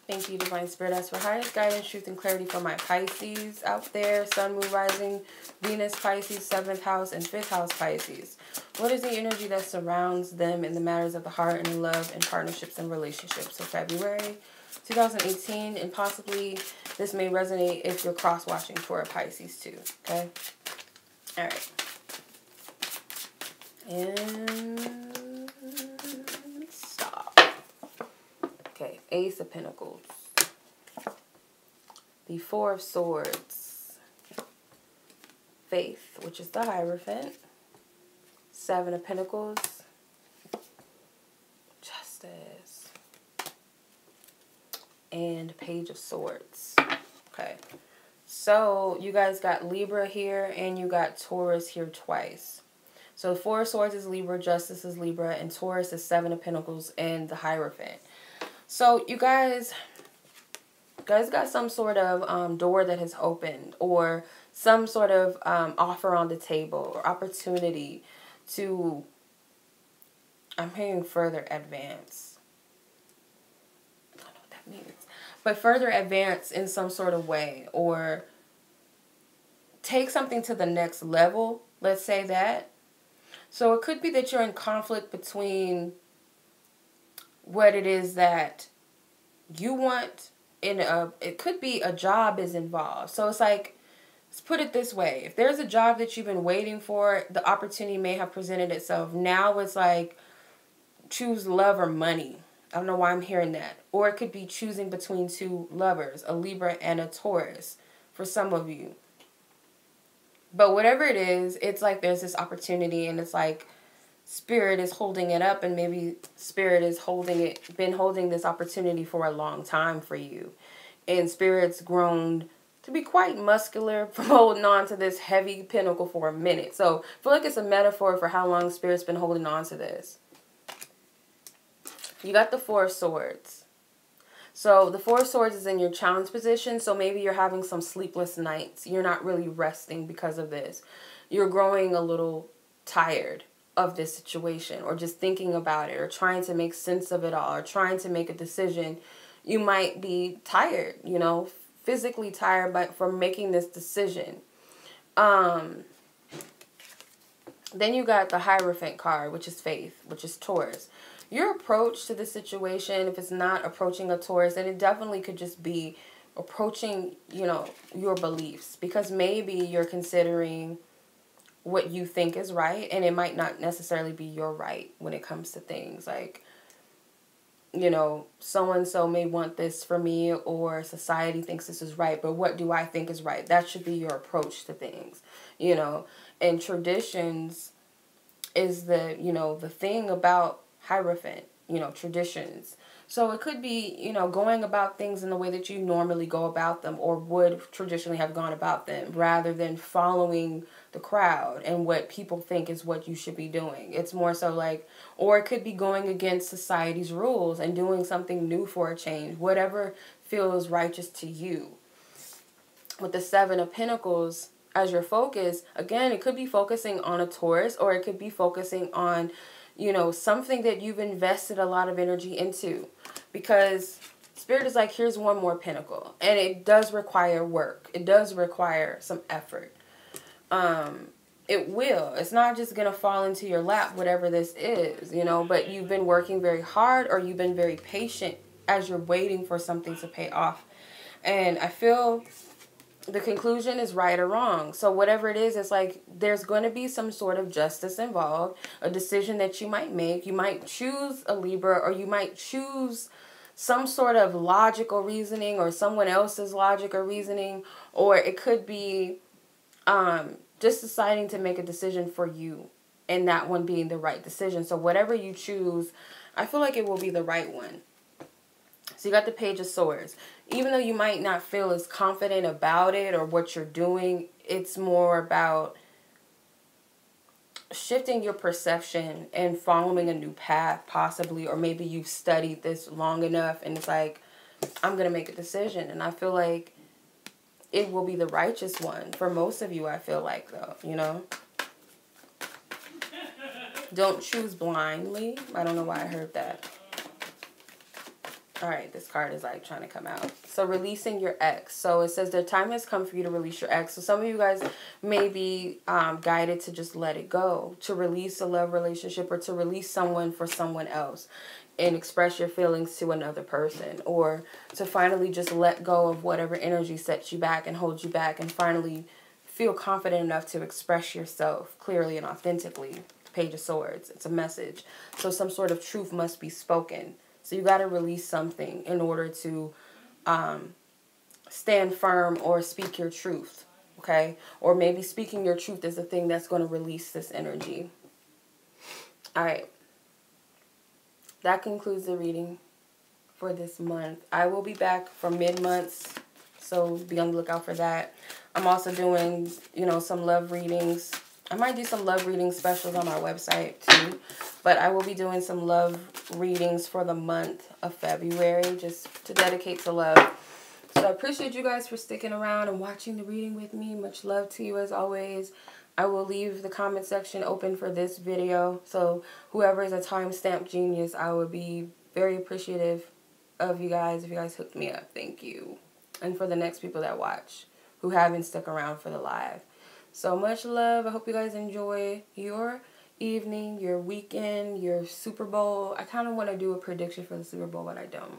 Thank you, Divine Spirit. As for highest guidance, truth, and clarity for my Pisces out there, Sun, Moon, Rising, Venus, Pisces, 7th house, and 5th house, Pisces. What is the energy that surrounds them in the matters of the heart and in love and partnerships and relationships? So February 2018, and possibly this may resonate if you're cross-watching for a Pisces too, okay? All right. And stop. Okay, Ace of Pentacles. The 4 of Swords. Faith, which is the Hierophant. 7 of Pentacles. Justice. And Page of Swords. Okay. So, you guys got Libra here, and you got Taurus here twice. So, 4 of Swords is Libra, Justice is Libra, and Taurus is 7 of Pentacles and the Hierophant. So, you guys got some sort of door that has opened, or some sort of offer on the table, or opportunity to, I'm hearing further advance. I don't know what that means. But further advance in some sort of way, or take something to the next level, let's say that. So it could be that you're in conflict between what it is that you want, it could be a job is involved. So it's like, let's put it this way. If there's a job that you've been waiting for, the opportunity may have presented itself. Now it's like, choose love or money. I don't know why I'm hearing that. Or it could be choosing between 2 lovers, a Libra and a Taurus, for some of you. But whatever it is, it's like there's this opportunity, and it's like Spirit is holding it up, and maybe Spirit is been holding this opportunity for a long time for you. And Spirit's grown to be quite muscular from holding on to this heavy pentacle for a minute. So I feel like it's a metaphor for how long Spirit's been holding on to this. You got the 4 of Swords. So the 4 of Swords is in your challenge position. So maybe you're having some sleepless nights. You're not really resting because of this. You're growing a little tired. of this situation, or just thinking about it, or trying to make sense of it all, or trying to make a decision, you might be tired, you know, physically tired from making this decision. Then you got the Hierophant card, which is faith, which is Taurus. Your approach to the situation, if it's not approaching a Taurus, then it definitely could just be approaching, you know, your beliefs. Because maybe you're considering what you think is right, and it might not necessarily be your right when it comes to things. Like, you know, so-and-so may want this for me, or society thinks this is right, but what do I think is right? That should be your approach to things, you know. And traditions is the, you know, the thing about Hierophant, you know, traditions. So it could be, you know, going about things in the way that you normally go about them, or would traditionally have gone about them, rather than following the crowd and what people think is what you should be doing. It's more so like, or it could be going against society's rules and doing something new for a change, whatever feels righteous to you. With the Seven of Pentacles as your focus, again, it could be focusing on a Taurus, or it could be focusing on, you know, something that you've invested a lot of energy into. Because Spirit is like, here's one more pentacle. And it does require work. It does require some effort. It will. It's not just going to fall into your lap, whatever this is, you know. But you've been working very hard, or you've been very patient as you're waiting for something to pay off. And I feel the conclusion is right or wrong. So whatever it is, it's like there's going to be some sort of justice involved, a decision that you might make. You might choose a Libra, or you might choose some sort of logical reasoning, or someone else's logic or reasoning, or it could be just deciding to make a decision for you, and that one being the right decision. So whatever you choose, I feel like it will be the right one. So you got the Page of Swords. Even though you might not feel as confident about it or what you're doing, it's more about shifting your perception and following a new path, possibly. Or maybe you've studied this long enough and it's like, I'm going to make a decision. And I feel like it will be the righteous one for most of you, I feel like, though, you know. Don't choose blindly. I don't know why I heard that. All right, this card is like trying to come out. So releasing your ex. So it says the time has come for you to release your ex. So some of you guys may be guided to just let it go, to release a love relationship, or to release someone for someone else and express your feelings to another person, or to finally just let go of whatever energy sets you back and holds you back, and finally feel confident enough to express yourself clearly and authentically. Page of Swords. It's a message. So some sort of truth must be spoken. So you got to release something in order to stand firm or speak your truth, okay? Or maybe speaking your truth is the thing that's going to release this energy. All right. That concludes the reading for this month. I will be back for mid-months, so be on the lookout for that. I'm also doing, you know, some love readings. I might do some love reading specials on my website too, but I will be doing some love readings for the month of February, just to dedicate to love. So I appreciate you guys for sticking around and watching the reading with me. Much love to you as always. I will leave the comment section open for this video, so whoever is a timestamp genius, I would be very appreciative of you guys if you guys hooked me up. Thank you. And for the next people that watch who haven't stuck around for the live. So much love. I hope you guys enjoy your evening, your weekend, your Super Bowl. I kind of want to do a prediction for the Super Bowl, but I don't.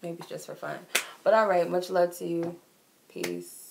Maybe it's just for fun. But all right, much love to you. Peace.